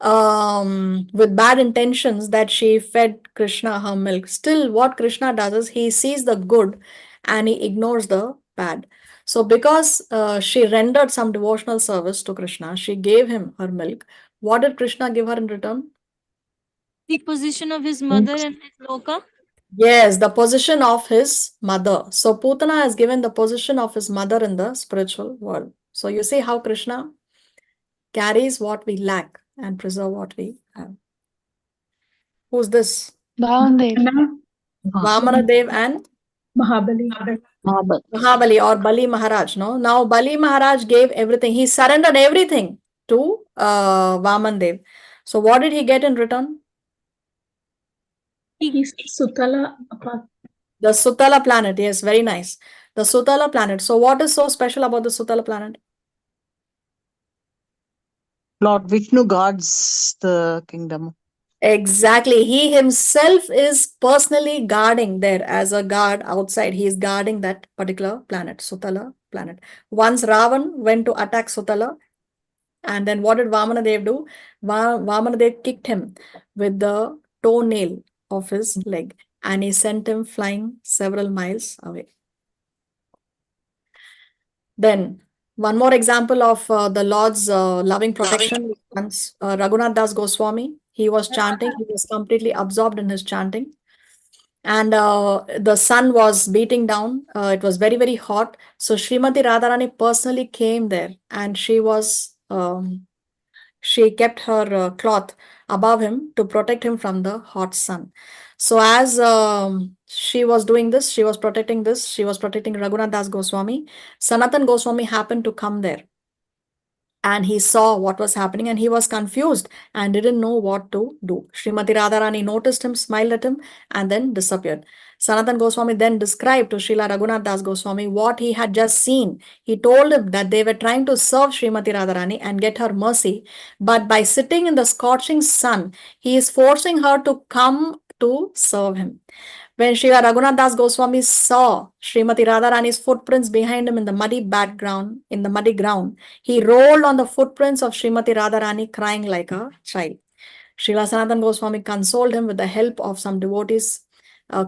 with bad intentions that she fed Krishna her milk, still what Krishna does is he sees the good and he ignores the bad. So because she rendered some devotional service to Krishna, she gave him her milk. What did Krishna give her in return? The position of his mother in his loka. Yes, the position of his mother. So Putana has given the position of his mother in the spiritual world. So you see how Krishna carries what we lack and preserve what we have. Who's this? Bhavandev. Vamana Dev and Mahabali. Mahabali or Bali Maharaj. No, now Bali Maharaj gave everything. He surrendered everything to Vaman Dev. So what did he get in return? He's Sutala. The Sutala planet. Yes, very nice. The Sutala planet. So what is so special about the Sutala planet? Lord Vishnu guards the kingdom. Exactly. He himself is personally guarding there as a guard outside. He is guarding that particular planet, Sutala planet. Once Ravan went to attack Sutala, and then what did Vamanadev do? Vamanadev kicked him with the toenail of his leg and he sent him flying several miles away. Then one more example of the Lord's loving protection. Once Raghunath Das Goswami, he was chanting, he was completely absorbed in his chanting. And the sun was beating down. It was very, very hot. So Srimati Radharani personally came there and she kept her cloth above him to protect him from the hot sun. So as she was doing this, she was protecting Raghunath Das Goswami. Sanatan Goswami happened to come there. And he saw what was happening and he was confused and didn't know what to do. Srimati Radharani noticed him, smiled at him, and then disappeared. Sanatan Goswami then described to Srila Raghunath Das Goswami what he had just seen. He told him that they were trying to serve Srimati Radharani and get her mercy, but by sitting in the scorching sun, he is forcing her to come to serve him. When Srila Raghunath Das Goswami saw Srimati Radharani's footprints behind him in the muddy ground, he rolled on the footprints of Srimati Radharani crying like a child. Srila Sanatan Goswami consoled him with the help of some devotees,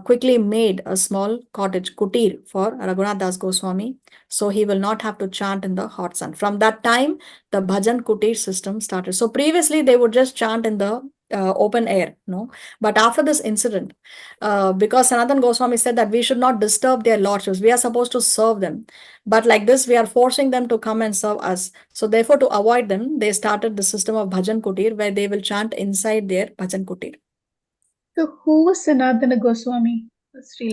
quickly made a small cottage, kutir, for Raghunath Das Goswami, so he will not have to chant in the hot sun. From that time, the bhajan kutir system started. So previously, they would just chant in the open air, no? But after this incident, because Sanatan Goswami said that we should not disturb their lordships, we are supposed to serve them. But like this, we are forcing them to come and serve us. So therefore, to avoid them, they started the system of bhajan kutir, where they will chant inside their bhajan kutir. So who was Sanatana Goswami?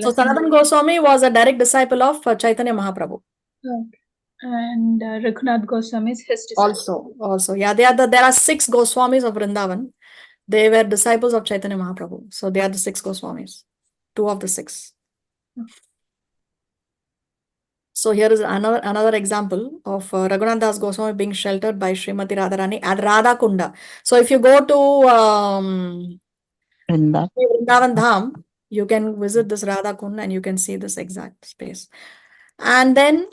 So Sanatan Goswami was a direct disciple of Chaitanya Mahaprabhu. Okay. And Raghunath Goswami is his disciple. Also, yeah, there are 6 Goswamis of Vrindavan. They were disciples of Chaitanya Mahaprabhu. So they are the 6 Goswamis, 2 of the 6. So here is another example of Raghunath Das Goswami being sheltered by Srimati Radharani at Radha Kunda. So if you go to Vrindavan Dham, You can visit this Radha Kund and you can see this exact space. And then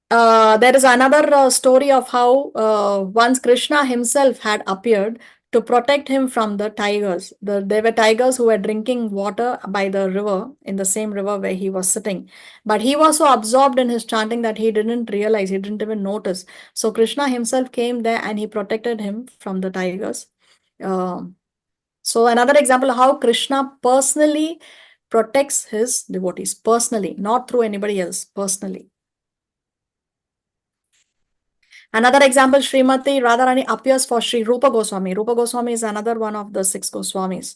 there is another story of how once Krishna himself had appeared to protect him from the tigers. There were tigers who were drinking water by the river, in the same river where he was sitting. But he was so absorbed in his chanting that he didn't realize, he didn't even notice. So Krishna himself came there and he protected him from the tigers. So another example of how Krishna personally protects his devotees, personally, not through anybody else, personally. Another example, Srimati Radharani appears for Sri Rupa Goswami. Rupa Goswami is another one of the 6 Goswamis.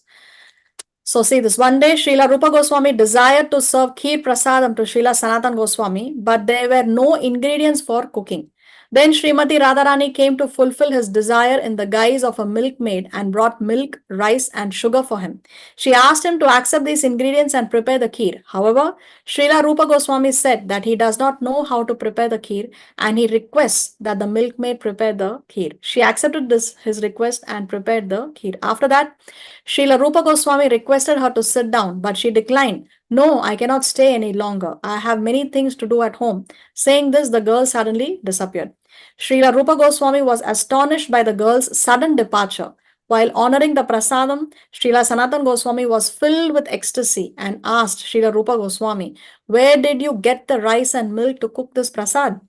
So see this, one day Srila Rupa Goswami desired to serve Kheer Prasadam to Srila Sanatan Goswami, but there were no ingredients for cooking. Then Srimati Radharani came to fulfill his desire in the guise of a milkmaid and brought milk, rice and sugar for him. She asked him to accept these ingredients and prepare the kheer. However, Srila Rupa Goswami said that he does not know how to prepare the kheer and he requests that the milkmaid prepare the kheer. She accepted his request and prepared the kheer. After that, Srila Rupa Goswami requested her to sit down, but she declined. No, I cannot stay any longer. I have many things to do at home. Saying this, the girl suddenly disappeared. Srila Rupa Goswami was astonished by the girl's sudden departure. While honoring the prasadam, Srila Sanatan Goswami was filled with ecstasy and asked Srila Rupa Goswami, where did you get the rice and milk to cook this prasad?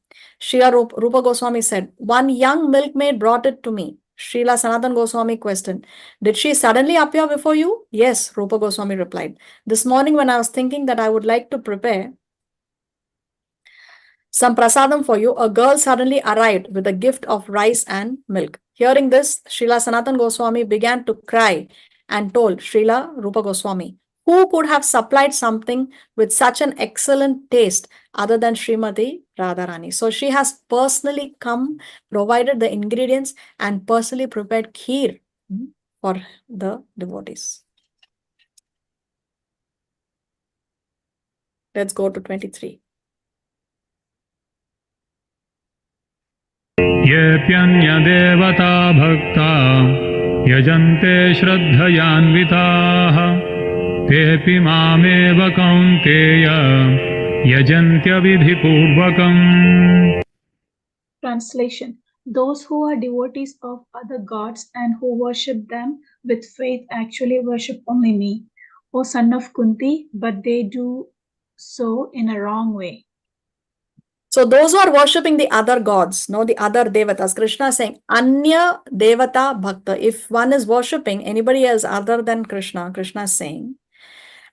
Srila Rupa Goswami said, one young milkmaid brought it to me. Srila Sanatan Goswami questioned, did she suddenly appear before you? Yes, Rupa Goswami replied. This morning when I was thinking that I would like to prepare some prasadam for you, a girl suddenly arrived with a gift of rice and milk. Hearing this, Srila Sanatan Goswami began to cry and told Srila Rupa Goswami, who could have supplied something with such an excellent taste other than Srimati Radharani? So she has personally come, provided the ingredients and personally prepared kheer for the devotees. Let's go to 23. येऽप्यन्यदेवता भक्ता यजन्ते श्रद्धयान्विताः तेऽपि मामेव कौन्तेय यजन्त्यविधिपूर्वकम्. Translation. Those who are devotees of other gods and who worship them with faith actually worship only me, O son of Kunti, but they do so in a wrong way. So those who are worshipping the other gods, the other devatas, Krishna is saying, Anya devata bhakta. If one is worshipping anybody else other than Krishna, Krishna is saying,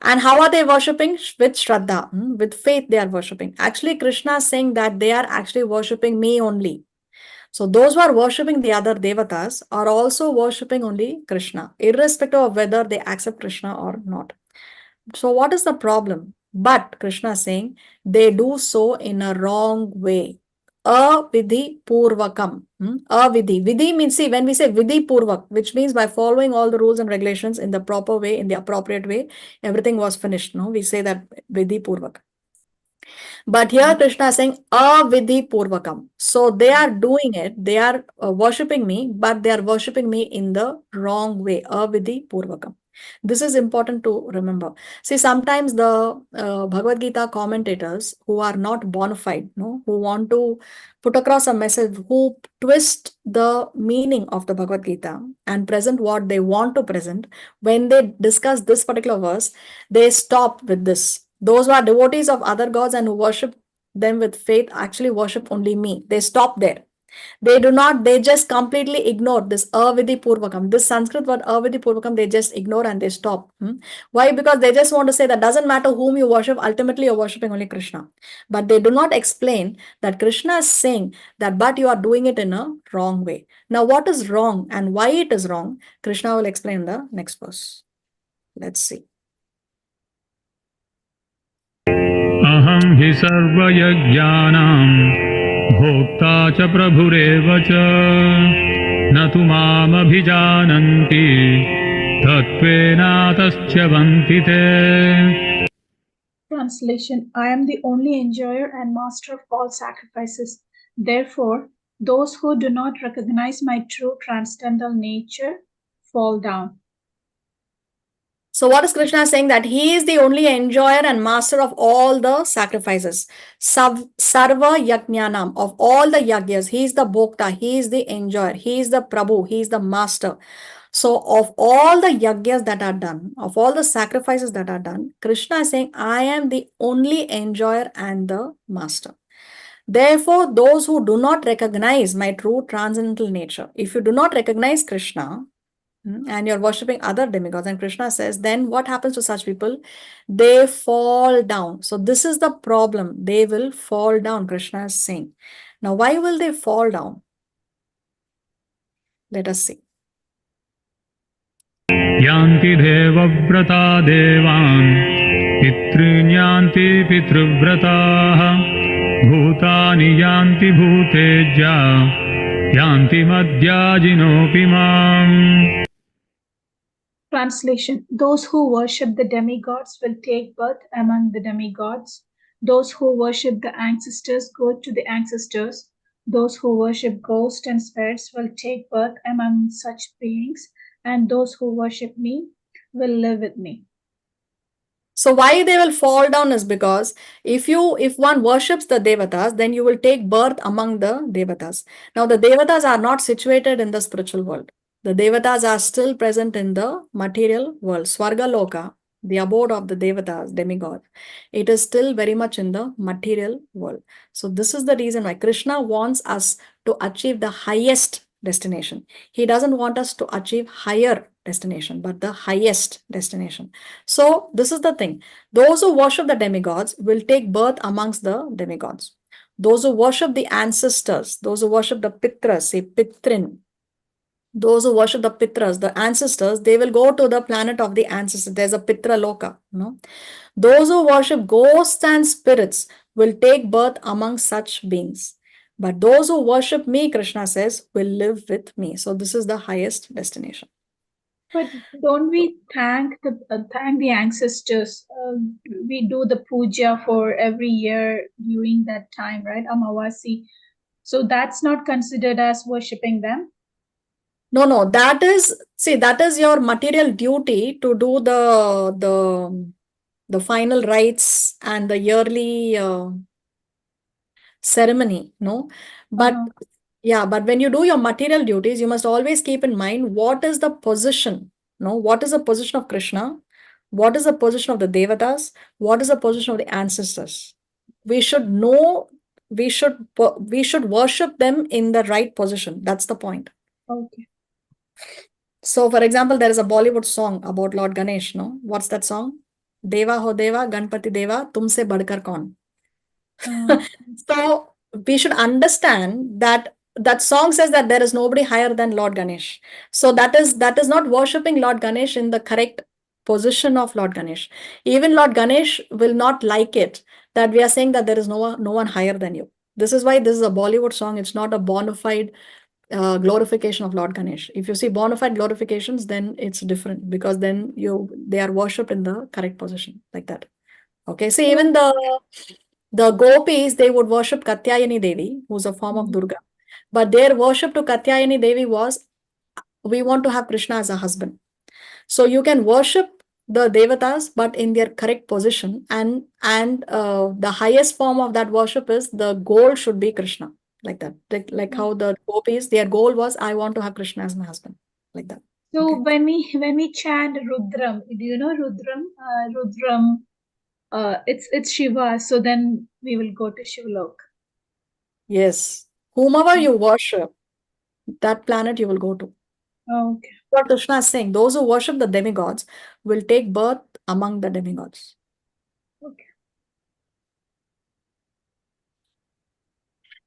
and how are they worshipping? With Shraddha, with faith they are worshipping. Actually, Krishna is saying that they are actually worshipping me only. So those who are worshipping the other devatas are also worshipping only Krishna, irrespective of whether they accept Krishna or not. So what is the problem? But Krishna is saying they do so in a wrong way. Avidhi purvakam. Avidhi. Vidhi means, see, when we say vidhi purvak, which means by following all the rules and regulations in the proper way, in the appropriate way, everything was finished. We say that vidhi purvak. But here Krishna is saying avidhi purvakam. So they are doing it, they are worshipping me, but they are worshipping me in the wrong way. Avidhi purvakam. This is important to remember. See, sometimes the Bhagavad Gita commentators who are not bona fide, who want to put across a message, who twist the meaning of the Bhagavad Gita and present what they want to present, when they discuss this particular verse, they stop with this. Those who are devotees of other gods and who worship them with faith actually worship only me. They stop there. They do not, they just completely ignore this avidhi purvakam. This Sanskrit word avidhi purvakam, they just ignore and they stop. Why? Because they just want to say that doesn't matter whom you worship, ultimately you're worshipping only Krishna. But they do not explain that Krishna is saying that, but you are doing it in a wrong way. Now, what is wrong and why it is wrong? Krishna will explain in the next verse. Let's see. अहं हि सर्वयज्ञानां भोक्ता च प्रभुरेव च न तु मामभिजानन्ति तत्त्वेनातश्च्यवन्ति ते. Translation. I am the only enjoyer and master of all sacrifices. Therefore, those who do not recognize my true transcendental nature fall down. So what is Krishna saying? That he is the only enjoyer and master of all the sacrifices. Sarva yajnanam, of all the yagyas. He is the bhokta, he is the enjoyer, he is the Prabhu, he is the master. So of all the yagyas that are done, of all the sacrifices that are done, Krishna is saying, I am the only enjoyer and the master. Therefore, those who do not recognize my true transcendental nature, if you do not recognize Krishna, and you're worshipping other demigods, and Krishna says, then what happens to such people? They fall down. So this is the problem. They will fall down, Krishna is saying. Now, why will they fall down? Let us see. Yanti devavrata devan pitrinyanti pitruvrataha bhutani yanti bhuteja yanti madhyajinopi mam. Translation: those who worship the demigods will take birth among the demigods. Those who worship the ancestors go to the ancestors. Those who worship ghosts and spirits will take birth among such beings, and those who worship me will live with me. So why they will fall down is because if one worships the devatas, then you will take birth among the devatas. Now the devatas are not situated in the spiritual world. The devatas are still present in the material world. Swarga Loka, the abode of the devatas, demigod, it is still very much in the material world. So this is the reason why Krishna wants us to achieve the highest destination. He doesn't want us to achieve higher destination, but the highest destination. So this is the thing. Those who worship the demigods will take birth amongst the demigods. Those who worship the ancestors, those who worship the pitras, say pitrin, those who worship the pitras, the ancestors, they will go to the planet of the ancestors. There's a pitra loka. No? Those who worship ghosts and spirits will take birth among such beings. But those who worship me, Krishna says, will live with me. So this is the highest destination. But don't we thank the ancestors? We do the puja for every year during that time, right? Amavasi. So that's not considered as worshipping them. No, that is your material duty to do the final rites and the yearly ceremony, no? But yeah, but when you do your material duties, you must always keep in mind what is the position, no? What is the position of Krishna? What is the position of the devatas? What is the position of the ancestors? We should know, we should worship them in the right position. That's the point. Okay. So, for example, there is a Bollywood song about Lord Ganesh, no? What's that song? Deva ho Deva, Ganpati Deva, tumse badkar kaun. So, we should understand that that song says that there is nobody higher than Lord Ganesh. So, that is not worshipping Lord Ganesh in the correct position of Lord Ganesh. Even Lord Ganesh will not like it that we are saying that there is no one higher than you. This is why this is a Bollywood song. It's not a bona fide glorification of Lord Ganesh. If you see bona fide glorifications, then it's different because then they are worshipped in the correct position like that. Okay, so even the gopis, they would worship Katyayani Devi, who's a form of Durga, but their worship to Katyayani Devi was, we want to have Krishna as a husband. So you can worship the devatas, but in their correct position, and the highest form of that worship is the goal should be Krishna. Like that, like how the gopis, their goal was, I want to have Krishna as my husband, like that. So when we chant Rudram, do you know Rudram? Rudram, it's Shiva. So then we will go to Shivlok. Yes, whomever you worship, that planet you will go to. Okay. What Krishna is saying, those who worship the demigods will take birth among the demigods. Okay.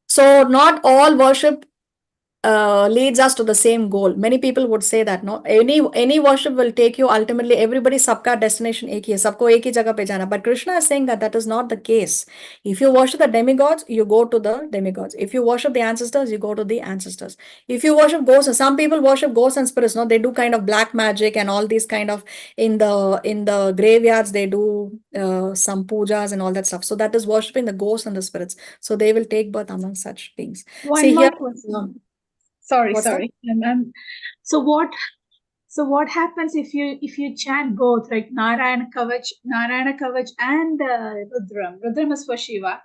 So not all worship leads us to the same goal. Many people would say that no, any worship will take you ultimately, everybody sabka destination ek hi hai, sabko ek hi jagah pe jana. But Krishna is saying that that is not the case. If you worship the demigods, you go to the demigods. If you worship the ancestors, you go to the ancestors. If you worship ghosts, some people worship ghosts and spirits, no, they do kind of black magic and all these kind of, in the graveyards they do some pujas and all that stuff. So that is worshiping the ghosts and the spirits. So they will take birth among such beings. One See more here. question. Sorry. What's that? So what happens if you chant both, like Narayana Kavach and Rudram? Rudram is for Shiva.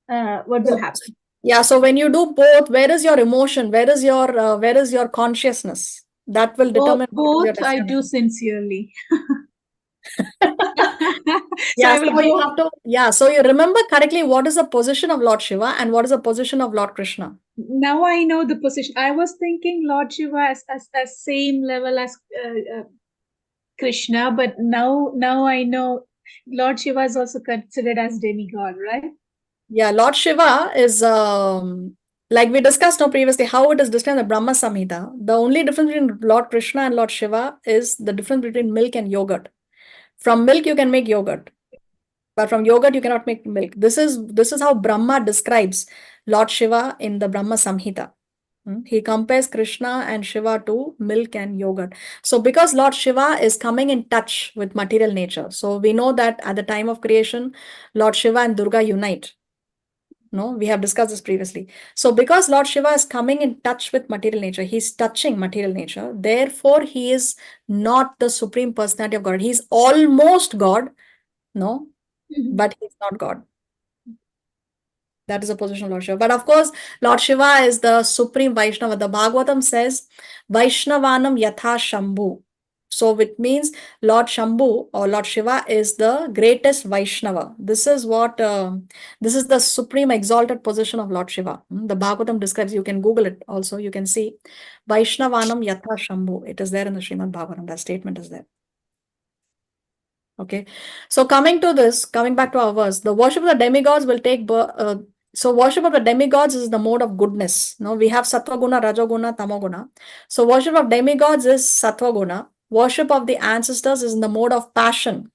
What will happen? Yeah, so when you do both, where is your emotion? Where is your consciousness? That will determine what is your Both I do destination. sincerely. So Yeah, I will so you go. have to, yeah, so you remember correctly what is the position of Lord Shiva and what is the position of Lord Krishna. Now I know the position. I was thinking Lord Shiva as same level as Krishna, but now I know Lord Shiva is also considered as demigod, right? Yeah, Lord Shiva is like we discussed now previously how it is described in the Brahma Samhita. The only difference between Lord Krishna and Lord Shiva is the difference between milk and yogurt. From milk you can make yogurt, but from yogurt you cannot make milk. This is how Brahma describes Lord Shiva in the Brahma Samhita. He compares Krishna and Shiva to milk and yogurt. So because Lord Shiva is coming in touch with material nature, so we know that at the time of creation, Lord Shiva and Durga unite. No, we have discussed this previously. So because Lord Shiva is coming in touch with material nature, he's touching material nature. Therefore, he is not the supreme personality of God. He's almost God, no, but he's not God. That is the position of Lord Shiva. But of course, Lord Shiva is the supreme Vaishnava. The Bhagavatam says, Vaishnavanam yatha Shambhu. So it means Lord Shambhu or Lord Shiva is the greatest Vaishnava. This is the supreme exalted position of Lord Shiva. The Bhagavatam describes, you can Google it also, you can see Vaishnavanam yatha Shambhu. It is there in the Srimad Bhagavatam. That statement is there. Okay. So coming back to our verse, the worship of the demigods will take so worship of the demigods is the mode of goodness. No, we have sattva guna, rajoguna, tamoguna. So worship of demigods is sattva guna. Worship of the ancestors is in the mode of passion,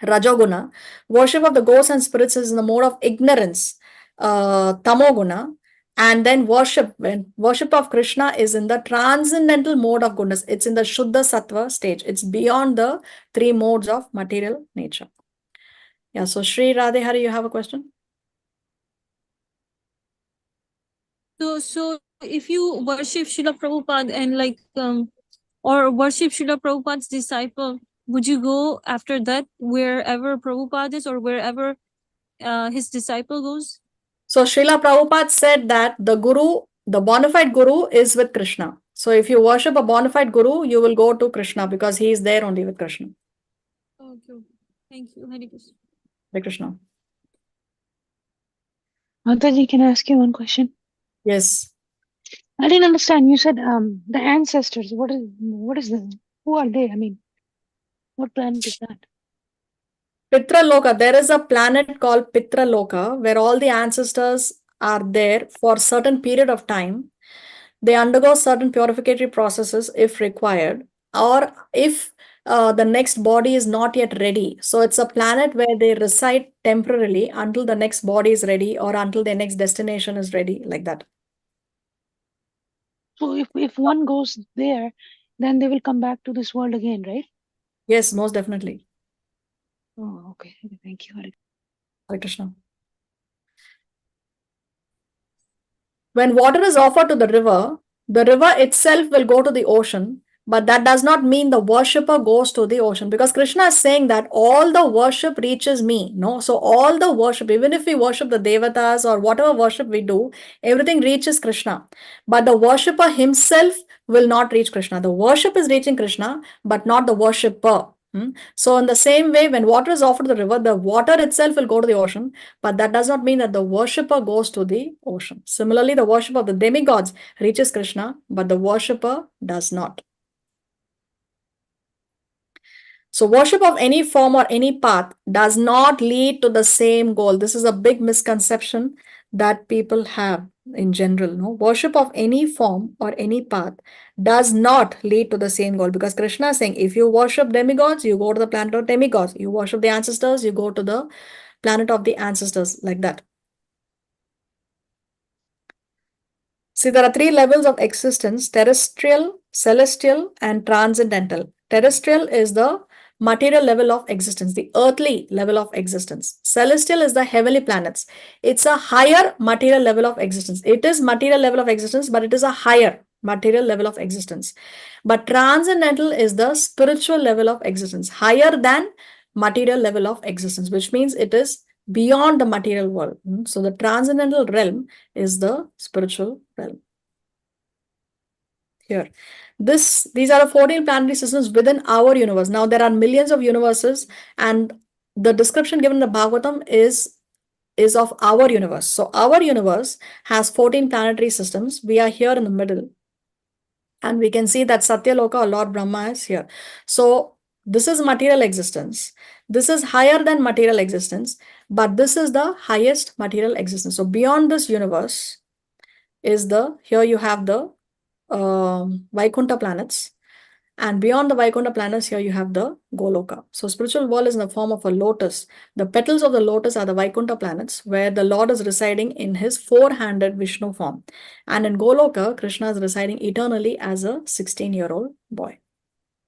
rajoguna. Worship of the ghosts and spirits is in the mode of ignorance, tamoguna. And then worship of Krishna is in the transcendental mode of goodness. It's in the Shuddha Sattva stage. It's beyond the three modes of material nature. Yeah, so Sri Radhe Hari, you have a question? So if you worship Srila Prabhupada and or worship Srila Prabhupada's disciple, would you go after that wherever Prabhupada is or wherever his disciple goes? So Srila Prabhupada said that the bona fide guru is with Krishna. So if you worship a bona fide guru, you will go to Krishna because he is there only with Krishna. Okay. Thank you. Hare Krishna. Hare Krishna. Mataji, can I ask you one question? Yes. I didn't understand. You said the ancestors. What is this? Who are they? I mean, what planet is that? Pitra Loka. There is a planet called Pitra Loka where all the ancestors are there for a certain period of time. They undergo certain purificatory processes if required, or if the next body is not yet ready. So it's a planet where they reside temporarily until the next body is ready or until their next destination is ready, like that. So if one goes there, then they will come back to this world again, right? Yes, most definitely. Oh, okay. Thank you. Hare Krishna. When water is offered to the river itself will go to the ocean, but that does not mean the worshipper goes to the ocean, because Krishna is saying that all the worship reaches me. No, so all the worship, even if we worship the devatas or whatever worship we do, everything reaches Krishna. But the worshipper himself will not reach Krishna. The worship is reaching Krishna, but not the worshipper. So in the same way, when water is offered to the river, the water itself will go to the ocean, but that does not mean that the worshipper goes to the ocean. Similarly, the worship of the demigods reaches Krishna, but the worshipper does not. So worship of any form or any path does not lead to the same goal. This is a big misconception that people have in general. No, worship of any form or any path does not lead to the same goal, because Krishna is saying, if you worship demigods, you go to the planet of demigods. You worship the ancestors, you go to the planet of the ancestors, like that. See, there are three levels of existence: terrestrial, celestial, and transcendental. Terrestrial is the material level of existence, the earthly level of existence. Celestial is the heavenly planets. It's a higher material level of existence. It is material level of existence, but it is a higher. material level of existence. But transcendental is the spiritual level of existence, higher than material level of existence, which means it is beyond the material world. So the transcendental realm is the spiritual realm. Here, these are the 14 planetary systems within our universe. Now there are millions of universes, and the description given in the Bhagavatam is of our universe. So our universe has 14 planetary systems. We are here in the middle, and we can see that Satyaloka or Lord Brahma is here. So this is material existence. This is higher than material existence, but this is the highest material existence. So beyond this universe is here you have the Vaikuntha planets. And beyond the Vaikuntha planets, here you have the Goloka. So spiritual world is in the form of a lotus. The petals of the lotus are the Vaikuntha planets, where the Lord is residing in his four-handed Vishnu form. And in Goloka, Krishna is residing eternally as a 16-year-old boy.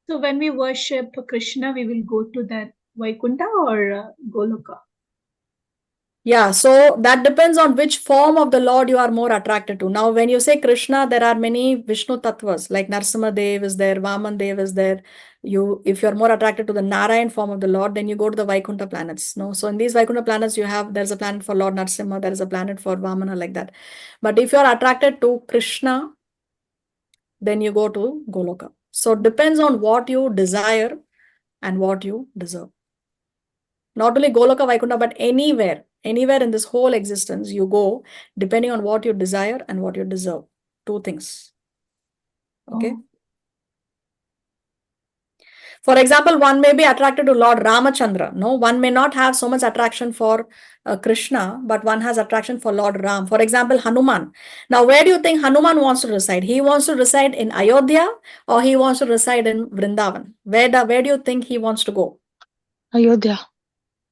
So when we worship Krishna, we will go to that Vaikuntha or Goloka? Yeah, so that depends on which form of the Lord you are more attracted to. Now, when you say Krishna, there are many Vishnu tattvas, like Narsimha Dev is there, Vaman Dev is there. If you're more attracted to the Narayan form of the Lord, then you go to the Vaikuntha planets. No, so in these Vaikuntha planets, there's a planet for Lord Narsimha, there is a planet for Vamana, like that. But if you're attracted to Krishna, then you go to Goloka. So it depends on what you desire and what you deserve. Not only Goloka, Vaikuntha, but anywhere in this whole existence, you go depending on what you desire and what you deserve. Two things. Okay. Oh. For example, one may be attracted to Lord Ramachandra. No, one may not have so much attraction for Krishna, but one has attraction for Lord Ram. For example, Hanuman. Now, where do you think Hanuman wants to reside? He wants to reside in Ayodhya, or he wants to reside in Vrindavan? Where do you think he wants to go? Ayodhya.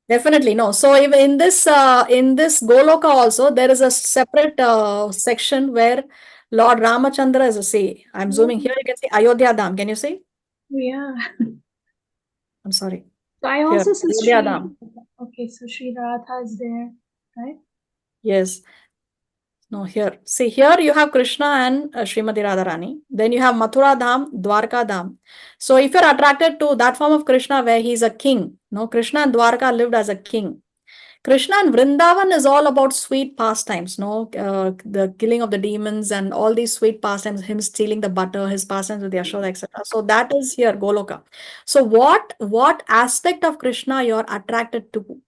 Definitely no. So even in this Goloka also, there is a separate section where Lord Ramachandra is a say. I'm zooming here. You can see Ayodhya Dham. Can you see? Yeah. I'm sorry. So I Here, also see Ayodhya Sri. Dham. Okay, so Sri Radha is there, right? Yes. No, here. See, here you have Krishna and Srimati Radharani. Then you have Mathura Dham, Dwarka Dham. So if you're attracted to that form of Krishna where he's a king, no, Krishna and Dwarka lived as a king. Krishna and Vrindavan is all about sweet pastimes, no? The killing of the demons and all these sweet pastimes, him stealing the butter, his pastimes with Yashoda, etc. So that is here, Goloka. So what aspect of Krishna you're attracted to?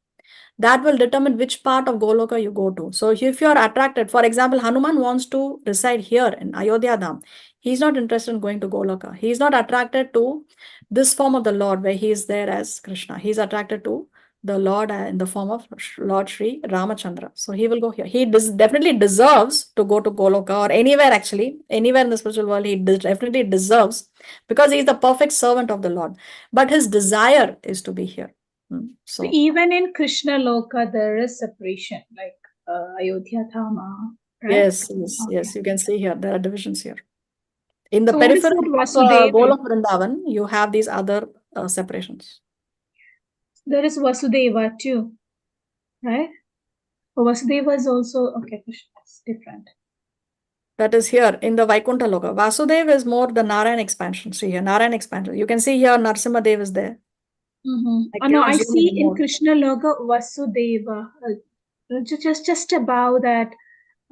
That will determine which part of Goloka you go to. So if you're attracted, for example, Hanuman wants to reside here in Ayodhya Dham. He's not interested in going to Goloka. He's not attracted to this form of the Lord where he is there as Krishna. He's attracted to the Lord in the form of Lord Sri Ramachandra. So he will go here. He definitely deserves to go to Goloka or anywhere actually, anywhere in the spiritual world, he definitely deserves because he is the perfect servant of the Lord. But his desire is to be here. So even in Krishna Loka, there is separation, like Ayodhya Dhama, right? Yes, you can see here, there are divisions here. In the periphery of Golok Vrindavan, you have these other separations. There is Vasudeva too, right? Vasudeva is also, okay, Krishna is different. That is here in the Vaikuntha Loka. Vasudeva is more the Narayan expansion. See here, Narayan expansion. You can see here Narsimha Dev is there. No, I see in Krishna Loka Vasudeva, just above that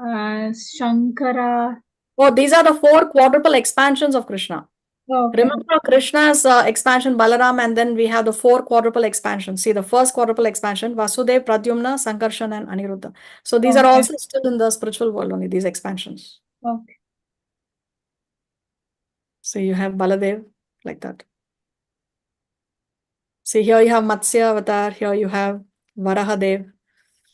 Shankara. Oh, these are the 4 quadruple expansions of Krishna. Okay. Remember Krishna's expansion, Balaram, and then we have the 4 quadruple expansions. See the first quadruple expansion, Vasudeva, Pradyumna, Sankarshan, and Aniruddha. So these are also still in the spiritual world only, these expansions. Okay. So you have Baladev like that. See here you have Matsya avatar, here you have Varahadev,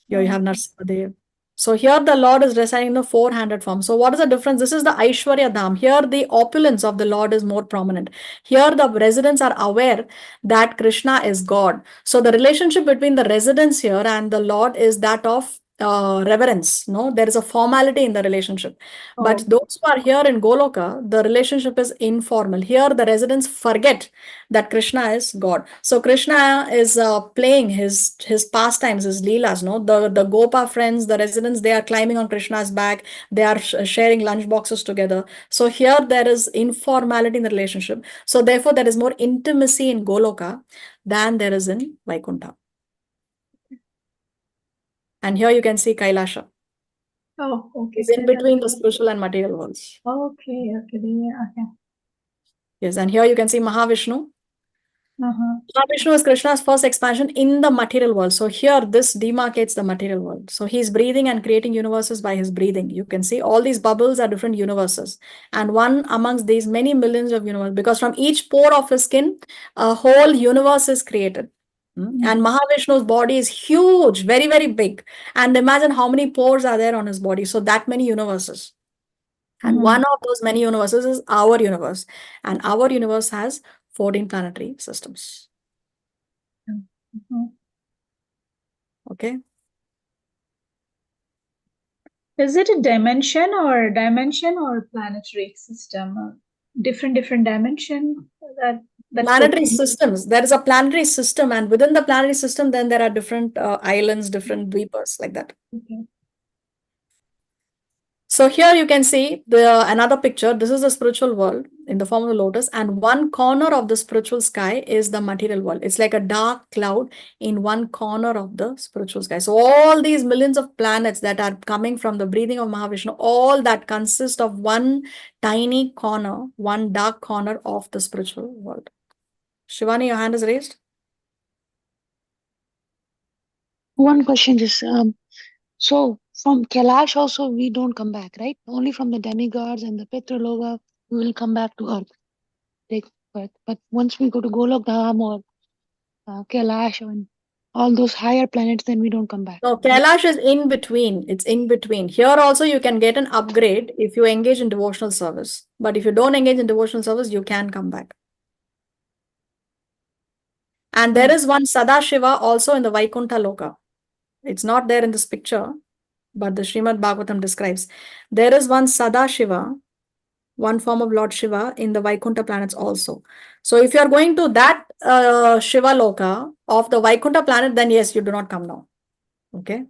here you have Narsimhadev. So here the Lord is residing in the 4-handed form. So what is the difference? This is the Aishwarya Dham. Here the opulence of the Lord is more prominent. Here the residents are aware that Krishna is God. So the relationship between the residents here and the Lord is that of reverence. No, there is a formality in the relationship. But Oh. those who are here in Goloka, the relationship is informal. Here, the residents forget that Krishna is God. So Krishna is playing his pastimes, his leelas. No, the Gopa friends, the residents, they are climbing on Krishna's back. They are sharing lunch boxes together. So here there is informality in the relationship. So therefore, there is more intimacy in Goloka than there is in Vaikuntha. And here you can see Kailasha. Oh, okay. It's in between the spiritual and material worlds. Okay, okay, okay. Yes, and here you can see Mahavishnu. Uh-huh. Mahavishnu is Krishna's first expansion in the material world. So here this demarcates the material world. So he's breathing and creating universes by his breathing. You can see all these bubbles are different universes. And one amongst these many millions of universes, because from each pore of his skin, a whole universe is created. And Mahavishnu's body is huge, very, very big. And imagine how many pores are there on his body. So that many universes. And one of those many universes is our universe. And our universe has 14 planetary systems. Okay. Is it a dimension or planetary system? Different dimension that planetary systems. There is a planetary system, and within the planetary system, then there are different islands, different dweepas, like that. Okay. So here you can see another picture. This is the spiritual world in the form of a lotus, and one corner of the spiritual sky is the material world. It's like a dark cloud in one corner of the spiritual sky. So all these millions of planets that are coming from the breathing of Mahavishnu, all that consist of one tiny corner, one dark corner of the spiritual world. Shivani, your hand is raised. One question just so from Kailash also we don't come back, right? Only from the demigods and the Pitraloka we will come back to Earth. But once we go to Golok Dham or Kailash and all those higher planets, then we don't come back. No, Kailash is in between. It's in between. Here also you can get an upgrade if you engage in devotional service. But if you don't engage in devotional service, you can come back. And there is one Sadashiva also in the Vaikuntha Loka. It's not there in this picture, but the Srimad Bhagavatam describes. There is one Sadashiva, one form of Lord Shiva in the Vaikuntha planets also. So if you are going to that Shiva Loka of the Vaikuntha planet, then yes, you do not come now. Okay.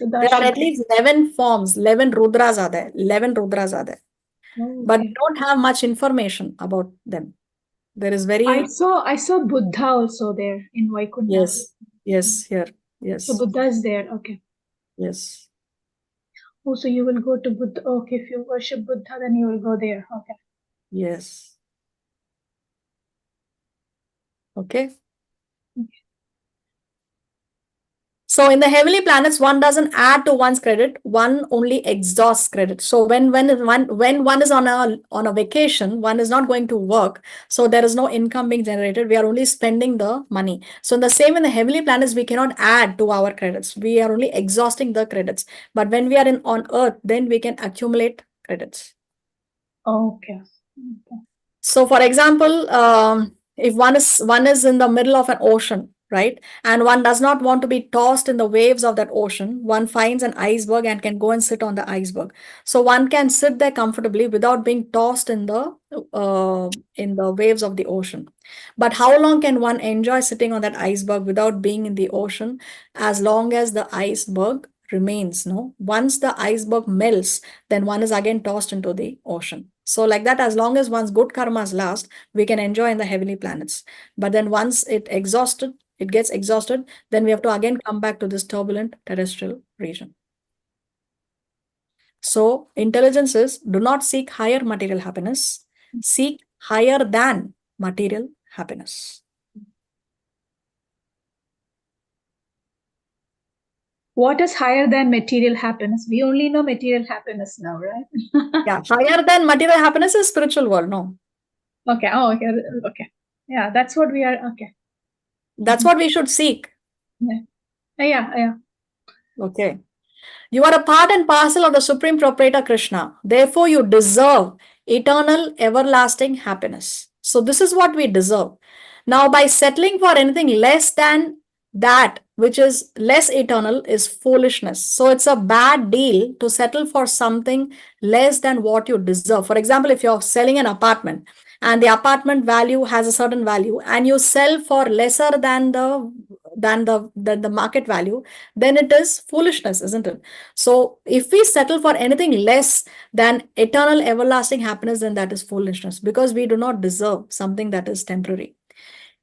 There are at least 11 forms, 11 Rudras are there. 11 Rudras are there. But we don't have much information about them. There is very... I saw Buddha also there in Vaikuntha. Yes, here. Yes. So Buddha is there. Okay. Yes. Oh, so you will go to Buddha. Okay, if you worship Buddha, then you will go there. Okay. Yes. Okay. So in the heavenly planets, one doesn't add to one's credit, one only exhausts credit. So when one is on a vacation, one is not going to work. So there is no income being generated. We are only spending the money. So in the same in the heavenly planets, we cannot add to our credits. We are only exhausting the credits. But when we are on earth, then we can accumulate credits. Okay. So for example, if one is in the middle of an ocean, right? And one does not want to be tossed in the waves of that ocean. One finds an iceberg and can go and sit on the iceberg. So one can sit there comfortably without being tossed in the waves of the ocean. But how long can one enjoy sitting on that iceberg without being in the ocean? As long as the iceberg remains, no? Once the iceberg melts, then one is again tossed into the ocean. So like that, as long as one's good karmas last, we can enjoy in the heavenly planets. But then once it gets exhausted, then we have to again come back to this turbulent terrestrial region. So intelligences do not seek higher material happiness, seek higher than material happiness. What is higher than material happiness? We only know material happiness now, right? Yeah, higher than material happiness is spiritual world, no? Okay. Oh, okay. Okay. Yeah, that's what we are. Okay. That's what we should seek. Yeah. Okay. You are a part and parcel of the Supreme Proprietor Krishna. Therefore, you deserve eternal, everlasting happiness. So this is what we deserve. Now, by settling for anything less than that, which is less eternal, is foolishness. So it's a bad deal to settle for something less than what you deserve. For example, if you're selling an apartment and the apartment value has a certain value and you sell for lesser than the market value, then it is foolishness, isn't it? So if we settle for anything less than eternal everlasting happiness, then that is foolishness, because we do not deserve something that is temporary.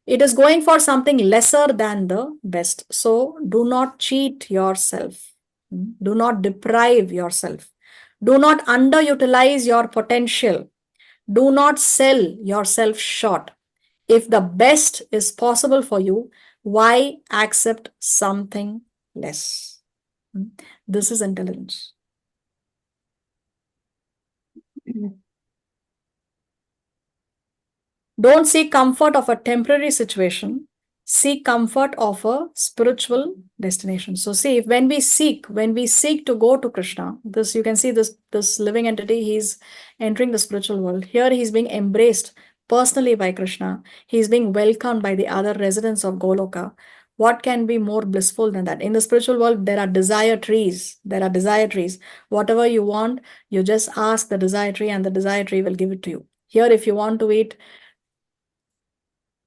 It is going for something lesser than the best. So do not cheat yourself. Do not deprive yourself. Do not underutilize your potential. Do not sell yourself short. If the best is possible for you, why accept something less? This is intelligence. Don't seek comfort of a temporary situation. Seek comfort of a spiritual destination. So see, if when we seek to go to Krishna, this you can see this living entity, he's entering the spiritual world. Here he's being embraced personally by Krishna. He's being welcomed by the other residents of Goloka. What can be more blissful than that? In the spiritual world, there are desire trees. There are desire trees. Whatever you want, you just ask the desire tree and the desire tree will give it to you. Here, if you want to eat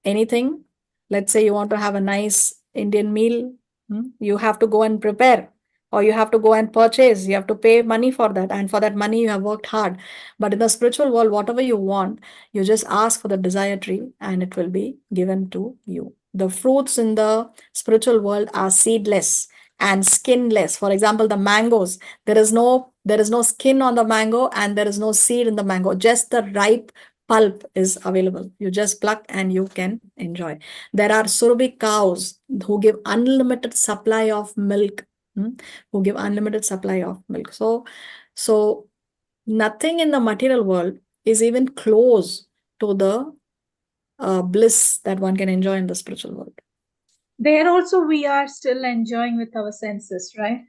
anything, let's say you want to have a nice Indian meal, you have to go and prepare, or you have to go and purchase, you have to pay money for that, and for that money you have worked hard. But in the spiritual world, whatever you want, you just ask for the desire tree and it will be given to you. The fruits in the spiritual world are seedless and skinless. For example, the mangoes, there is no skin on the mango and there is no seed in the mango, just the ripe pulp is available. You just pluck and you can enjoy. There are Surabhi cows who give unlimited supply of milk, who give unlimited supply of milk. So nothing in the material world is even close to the bliss that one can enjoy in the spiritual world. There also we are still enjoying with our senses, right?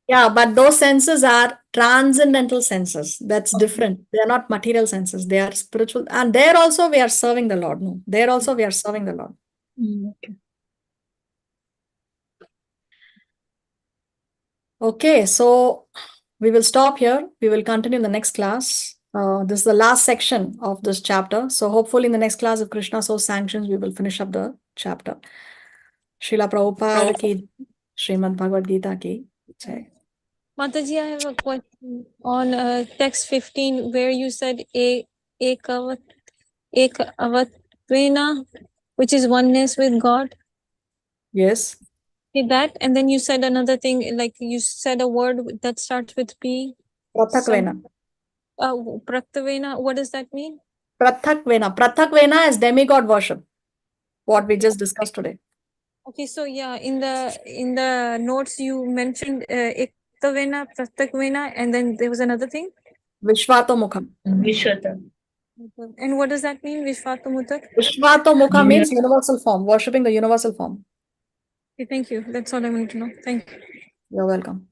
Yeah, but those senses are transcendental senses. That's different. They are not material senses. They are spiritual. And there also we are serving the Lord. No, there also we are serving the Lord. Okay. Okay, so we will stop here. We will continue in the next class. This is the last section of this chapter. So hopefully in the next class, if Krishna so sanctions, we will finish up the chapter. Srila Prabhupada ki, Srimad Bhagavad Gita ki jai. Mataji, I have a question on text 15 where you said ekavattvena, which is oneness with God. Yes. Okay, that, and then you said another thing, like you said a word that starts with P. Prathakvena. Praktavena, what does that mean? Prathakvena. Prathakvena is demigod worship. What we just discussed today. Okay, so yeah, in the notes you mentioned Ektavena, Prathakvena, and then there was another thing. Vishvatomukham. And what does that mean, Vishvatomukham? Vishvatomukham means universal form, worshipping the universal form. Okay, thank you. That's all I wanted to know. Thank you. You're welcome.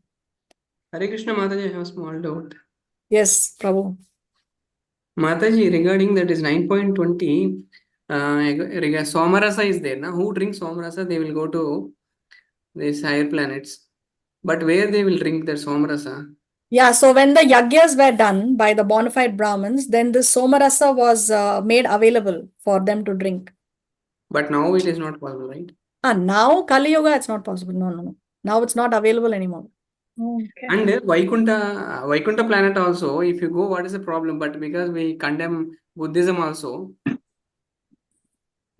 Hare Krishna Mataji, I have a small doubt. Yes, Prabhu. Mataji, regarding that is 9.20, Somarasa is there. Now, who drinks Somarasa, they will go to these higher planets. But where they will drink that Somarasa? Yeah, so when the yagyas were done by the bona fide Brahmins, then this Somarasa was made available for them to drink. But now it is not possible, right? Now Kali Yuga, it's not possible. No. Now it's not available anymore. Okay. And Vaikuntha planet also, if you go, what is the problem? But because we condemn Buddhism also,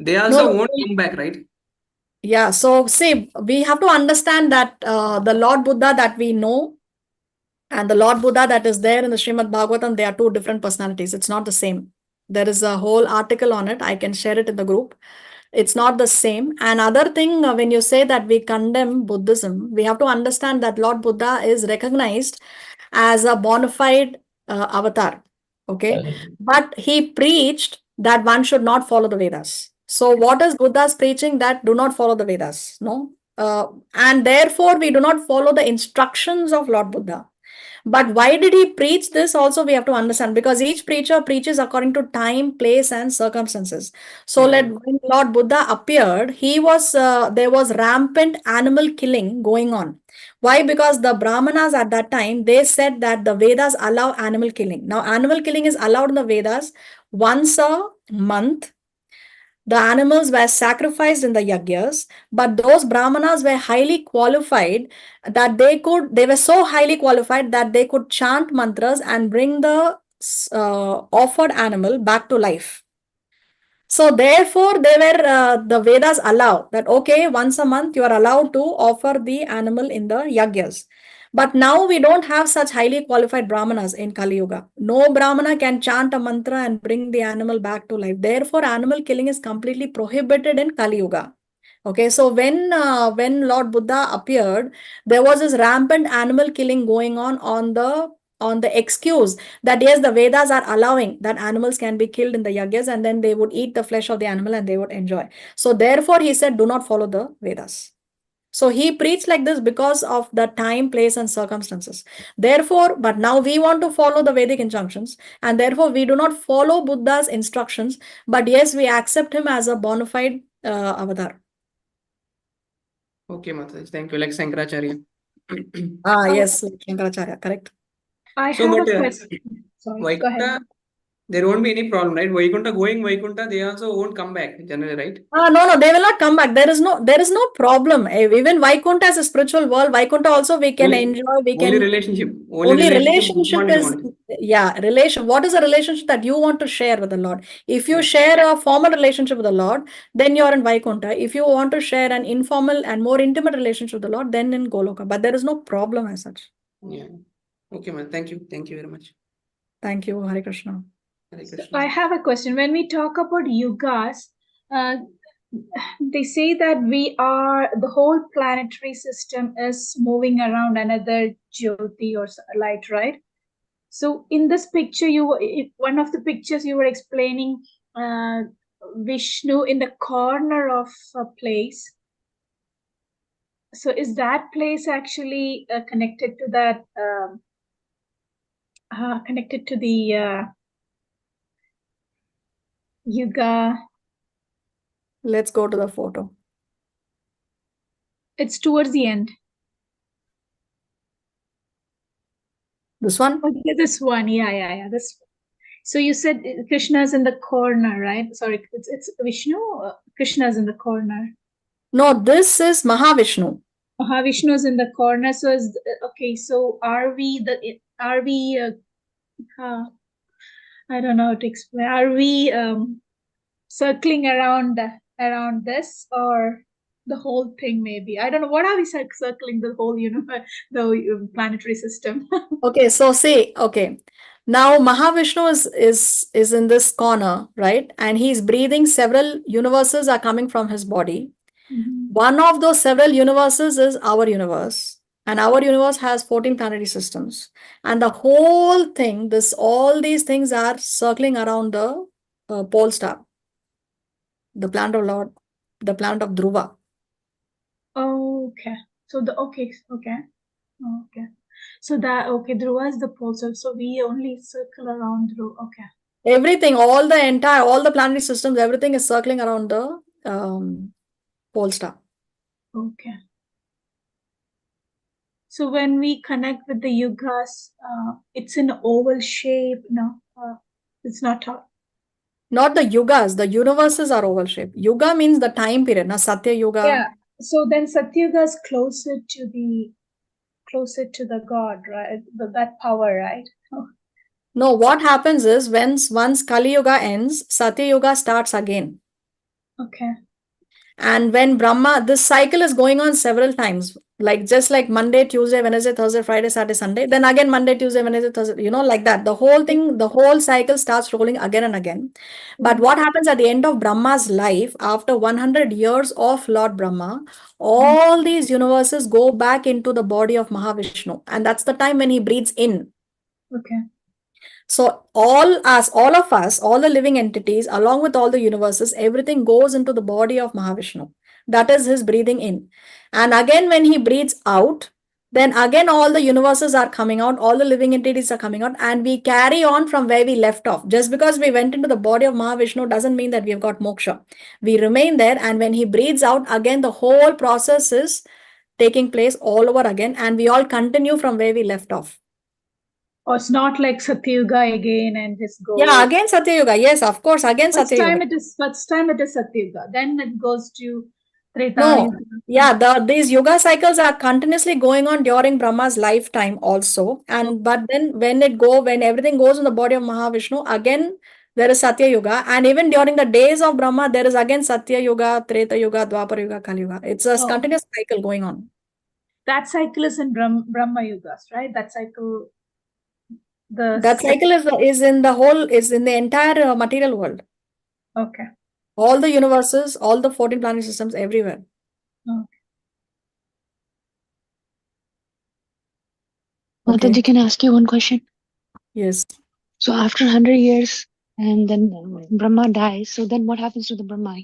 they also won't come back, right? Yeah, so see, we have to understand that the Lord Buddha that we know and the Lord Buddha that is there in the Srimad Bhagavatam, they are two different personalities. It's not the same. There is a whole article on it. I can share it in the group. It's not the same. Another thing, when you say that we condemn Buddhism, we have to understand that Lord Buddha is recognized as a bona fide avatar. Okay. But he preached that one should not follow the Vedas. So what is Buddha's preaching? That do not follow the Vedas. No. And therefore we do not follow the instructions of Lord Buddha. But why did he preach this? Also, we have to understand, because each preacher preaches according to time, place, and circumstances. So, when Lord Buddha appeared, there was rampant animal killing going on. Why? Because the Brahmanas at that time, they said that the Vedas allow animal killing. Now, animal killing is allowed in the Vedas once a month. The animals were sacrificed in the yagyas, but those brahmanas were highly qualified that they were so highly qualified that they could chant mantras and bring the offered animal back to life. So therefore, the Vedas allow that, okay, once a month you are allowed to offer the animal in the yagyas. But now we don't have such highly qualified brahmanas in Kali Yuga. No brahmana can chant a mantra and bring the animal back to life. Therefore, animal killing is completely prohibited in Kali Yuga. Okay, so when Lord Buddha appeared, there was this rampant animal killing going on the excuse that yes, the Vedas are allowing that animals can be killed in the yagyas, and then they would eat the flesh of the animal and they would enjoy. So therefore, he said, do not follow the Vedas. So he preached like this because of the time, place, and circumstances. Therefore, but now we want to follow the Vedic injunctions, and therefore we do not follow Buddha's instructions, but yes, we accept him as a bona fide avatar. Okay, Mataji, thank you. Like Sankaracharya. Yes, Shankaracharya, correct. I So, have but a question. Sorry, go ahead. Vaikuntha, there won't be any problem, right? Vaikuntha, they also won't come back generally, right? No, they will not come back. There is no problem. Even Vaikuntha is a spiritual world. Vaikuntha also we can enjoy. Only relationship. Only relationship you is, want. relation. What is a relationship that you want to share with the Lord? If you share a formal relationship with the Lord, then you are in Vaikuntha. If you want to share an informal and more intimate relationship with the Lord, then in Goloka. But there is no problem as such. Yeah. Okay, man. Thank you. Thank you very much. Thank you, Hare Krishna. Hare So Krishna. I have a question. When we talk about yugas, they say that the whole planetary system is moving around another jyoti or light, right? So in this picture, one of the pictures you were explaining Vishnu in the corner of a place. So is that place actually connected to that? Connected to the yuga? Let's go to the photo. It's towards the end. This one? Okay, this one, yeah. This. So you said Krishna's in the corner, right? Sorry, it's Vishnu. Krishna's in the corner. No, this is Mahavishnu. Mahavishnu's in the corner. So is okay. So are we? I don't know how to explain. Are we circling around this, or the whole thing? Maybe I don't know. What are we circling the whole the planetary system? Okay, so see, okay. Now Mahavishnu is in this corner, right? And he's breathing. Several universes are coming from his body. One of those several universes is our universe. And our universe has 14 planetary systems. And the whole thing, all these things are circling around the pole star, the planet of Lord, the planet of Dhruva. Okay. So okay. So Dhruva is the pole, so we only circle around Dhruva. Okay. Everything, all the planetary systems, everything is circling around the pole star. Okay. So when we connect with the yugas, it's an oval shape. No, it's not. Not the yugas. The universes are oval shaped. Yuga means the time period. Na Satya Yuga. Yeah. So then Satyuga is closer to the God, right? That power, right? No, what happens is once Kali Yuga ends, Satya Yuga starts again. Okay. And when Brahma, this cycle is going on several times, just like Monday, Tuesday, Wednesday, Thursday, Friday, Saturday, Sunday, then again Monday, Tuesday, Wednesday, Thursday, like that. The whole cycle starts rolling again and again. But what happens at the end of Brahma's life, after 100 years of Lord Brahma, all these universes go back into the body of Mahavishnu. And that's the time when he breathes in. Okay. So all of us, all the living entities, along with all the universes, everything goes into the body of Mahavishnu. That is his breathing in. And again, when he breathes out, then again all the universes are coming out, all the living entities are coming out, and we carry on from where we left off. Just because we went into the body of Mahavishnu doesn't mean that we've got moksha. We remain there, and when he breathes out, again the whole process is taking place all over again, and we all continue from where we left off. Or it's not like Satyuga again and this goes. Yeah, again Satya Yuga. Yes, of course, again First Satya time Yuga. first time it is Satyuga. Then it goes to Treta. No, yeah, these yuga cycles are continuously going on during Brahma's lifetime also. And but then when everything goes in the body of Mahavishnu, again there is Satya Yuga. And even during the days of Brahma, there is again Satya Yuga, Treta Yuga, Dwapara Yuga, Kali Yuga. It's a continuous cycle going on. That cycle is in Brahma Yugas, right? That cycle. That cycle is in the entire material world. Okay. All the universes, all the 14 planet systems, everywhere. Okay. Mataji, can I ask you one question? Yes. So after 100 years, and then Brahma dies, so then what happens to the Brahma?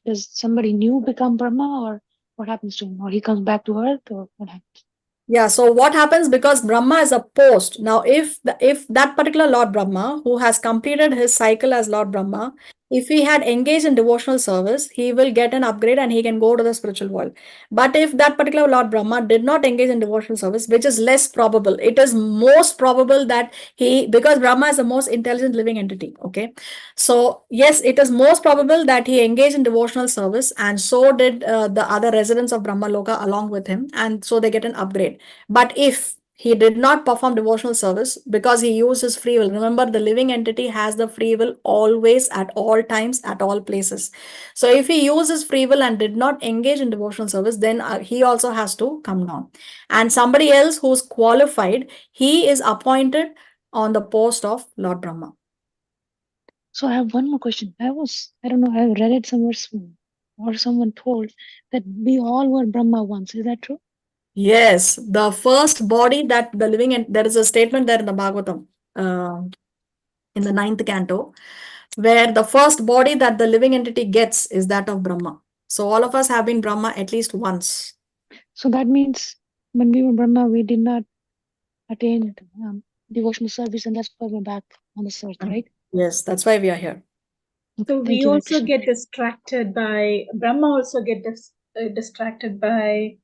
Does somebody new become Brahma, or what happens to him? Or he comes back to earth, or what happens? Yeah, so what happens, because Brahma is a post. Now, if that particular Lord Brahma, who has completed his cycle as Lord Brahma, if he had engaged in devotional service, he will get an upgrade and he can go to the spiritual world. But if that particular Lord Brahma did not engage in devotional service, which is less probable, it is most probable that because Brahma is the most intelligent living entity, okay? So, yes, it is most probable that he engaged in devotional service, and so did the other residents of Brahma Loka along with him, and so they get an upgrade. But if he did not perform devotional service because he used his free will, remember the living entity has the free will always, at all times, at all places. So if he uses free will and did not engage in devotional service, then he also has to come down. And somebody else who's qualified, he is appointed on the post of Lord Brahma. So I have one more question. I don't know, I read it somewhere or someone told that we all were Brahma once. Is that true? Yes, the first body that the living, and there is a statement there in the Bhagavatam, in the 9th canto, where the first body that the living entity gets is that of Brahma. So all of us have been Brahma at least once. So that means when we were Brahma, we did not attain devotional service, and that's why we're back on this earth, right? Yes, that's why we are here. So we also get distracted by Brahma. Also get distracted by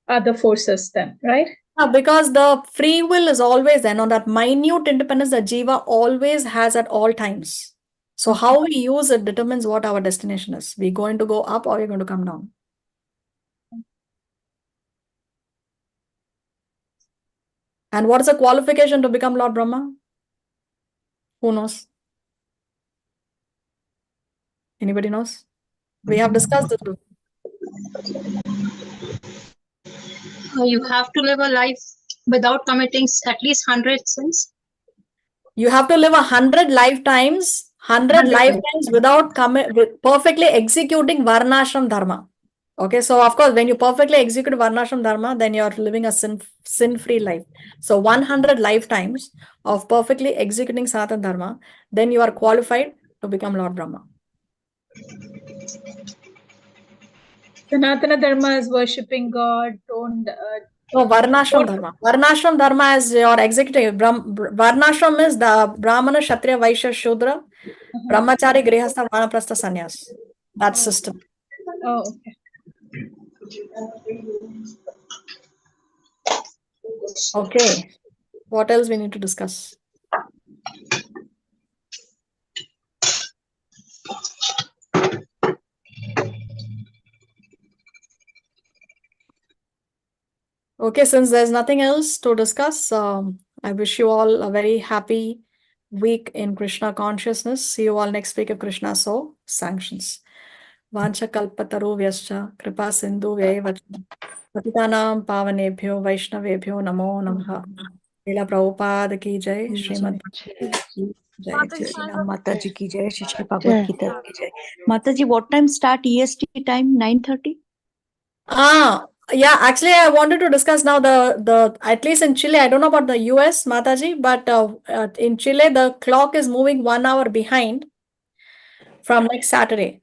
other forces, then, right? Yeah, because the free will is always there. On that minute independence that Jiva always has at all times. So how we use it determines what our destination is. We're going to go up or we're going to come down. And what is the qualification to become Lord Brahma? Who knows? Anybody knows? We have discussed it. You have to live a life without committing at least 100 sins. You have to live 100 lifetimes, 100 lifetimes without perfectly executing Varnashram Dharma. Okay, so of course, when you perfectly execute Varnashram Dharma, then you are living a sin-free life. So 100 lifetimes of perfectly executing Sanatana Dharma, then you are qualified to become Lord Brahma. Sanatana Dharma is worshipping God. No, Varnashram Dharma. Varnashram Dharma is your executive. Varnashram is the Brahmana, Kshatriya, Vaishya, Shudra, Brahmachari, Grihastha, Vanaprastha, Sannyas. That system. Oh, okay. Okay. What else we need to discuss? Okay, since there's nothing else to discuss, I wish you all a very happy week in Krishna consciousness. See you all next week if Krishna so sanctions. Vancha kalpataru vyascha kripa sindhu vyayavacha patitanam pavanebhyo vaishnavebhyo namo namaha. Srila Prabhupada ki jai, Srimad Jai. Mataji ki jai, Shri Bhagavad Gita ki jai. Mataji, what time start EST time? 9:30? Yeah, actually, I wanted to discuss now the at least in Chile, I don't know about the US, Mataji, but in Chile, the clock is moving 1 hour behind from next Saturday.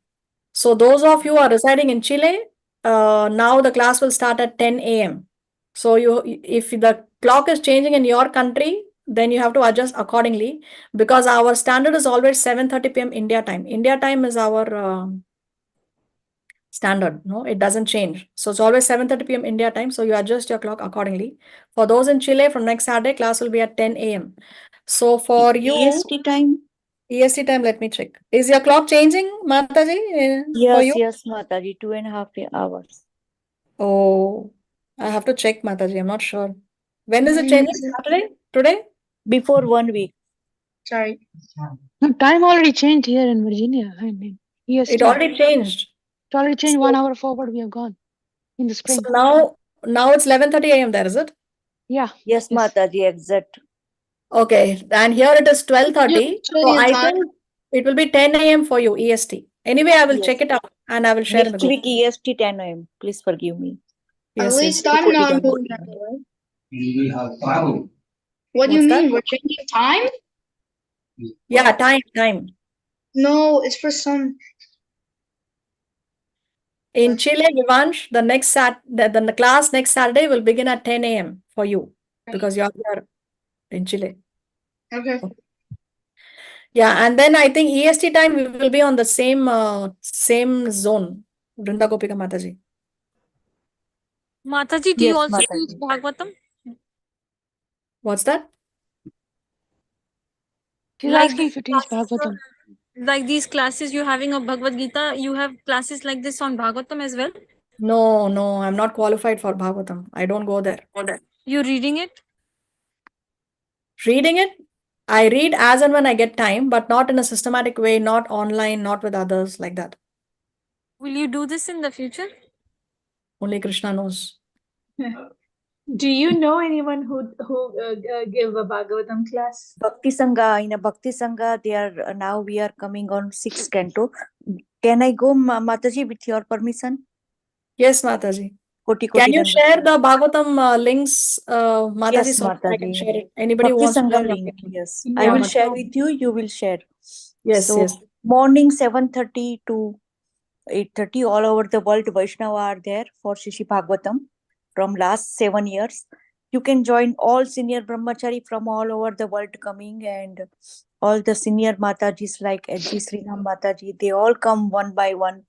So those of you who are residing in Chile, now the class will start at 10 a.m. So if the clock is changing in your country, then you have to adjust accordingly, because our standard is always 7:30 p.m. India time. India time is our standard. No, it doesn't change. So it's always 7:30 p.m. India time. So you adjust your clock accordingly. For those in Chile, from next Saturday, class will be at 10 a.m. So for you, EST time? EST time, let me check. Is your clock changing, Mataji, for you? Yes, Mataji, 2.5 hours. Oh, I have to check, Mataji. I'm not sure. When is it changing? Saturday? Today? Before 1 week. Sorry. No, time already changed here in Virginia. I mean, EST. It already changed. It already changed So- 1 hour forward. We have gone in the So spring. now it's 11:30 a.m. there, is it? Yeah. Yes, Mataji, exact. Okay, and here it is 12:30. So I think it will be 10 a.m. for you, EST. Anyway, I will check it out and I will share in the Next group. week EST 10 a.m. Please forgive me. Yes, yes. I'm not Good. moving that way. What do What's you that? mean? We're changing time? Yeah, time. No, it's for some. In Chile, Vivansh, the class next Saturday will begin at 10 a.m. for you because you're here in Chile. Okay. Yeah, and then I think EST time we will be on the same zone. Vrinda Gopika Mataji. Mataji, do you Yes, also Mataji. teach Bhagavatam? What's that? She's Like asking these if you teach classes Bhagavatam. like these classes you're having of Bhagavad Gita, you have classes like this on Bhagavatam as well? No, I'm not qualified for Bhagavatam. I don't go there. You're reading it? Reading it, I read as and when I get time, but not in a systematic way, not online, not with others like that. Will you do this in the future? Only Krishna knows. Do you know anyone who give a Bhagavatam class? Bhakti Sangha, in a Bhakti Sangha, now we are coming on 6th canto. Can I go, Mataji, with your permission? Yes, Mataji. Koti Can you Dandavat share the Pranam. Bhagavatam links, Mataji, Yes, so that I can Mataji. share it? Anybody who Bhakti wants to Sangha join, link, okay. yes. Yeah, I will Mataji. share with you, you will share. Yes, So, yes. morning 7:30 to 8:30, all over the world, Vaishnava are there for Shishi Bhagavatam from last 7 years. You can join all senior brahmachari from all over the world coming, and all the senior Matajis like H.G. Srinam Mataji, they all come one by one,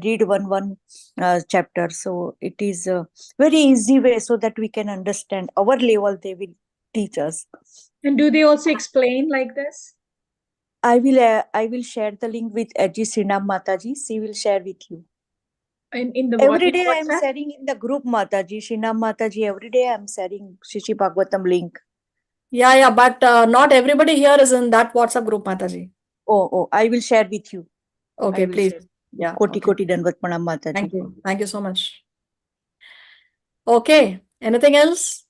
read one chapter. So it is a very easy way so that we can understand our level, they will teach us. And do they also explain like this? I will share the link with H.G. Srinam Mataji. She will share with you. In the Every in day I am WhatsApp? sharing in the group, Mataji, Srinam Mataji. Every day I am sharing Shishi Bhagavatam link. Yeah, but not everybody here is in that WhatsApp group, Mataji. Oh, I will share with you. Okay, I will please. share. Yeah. Koti Okay. Dandavat Pranam, Mataji. Thank you. Thank you so much. Okay. Anything else?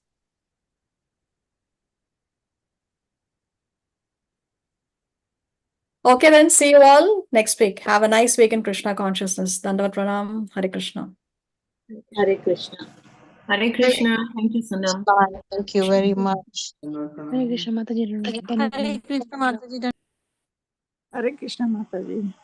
Okay, then see you all next week. Have a nice week in Krishna consciousness. Dandavat Pranam. Hare Krishna. Hare Krishna. Hare Krishna. Thank you, Sunam. Thank you very much. Hare Krishna, Mataji. Hare Krishna, Mataji. Hare Krishna, Mataji.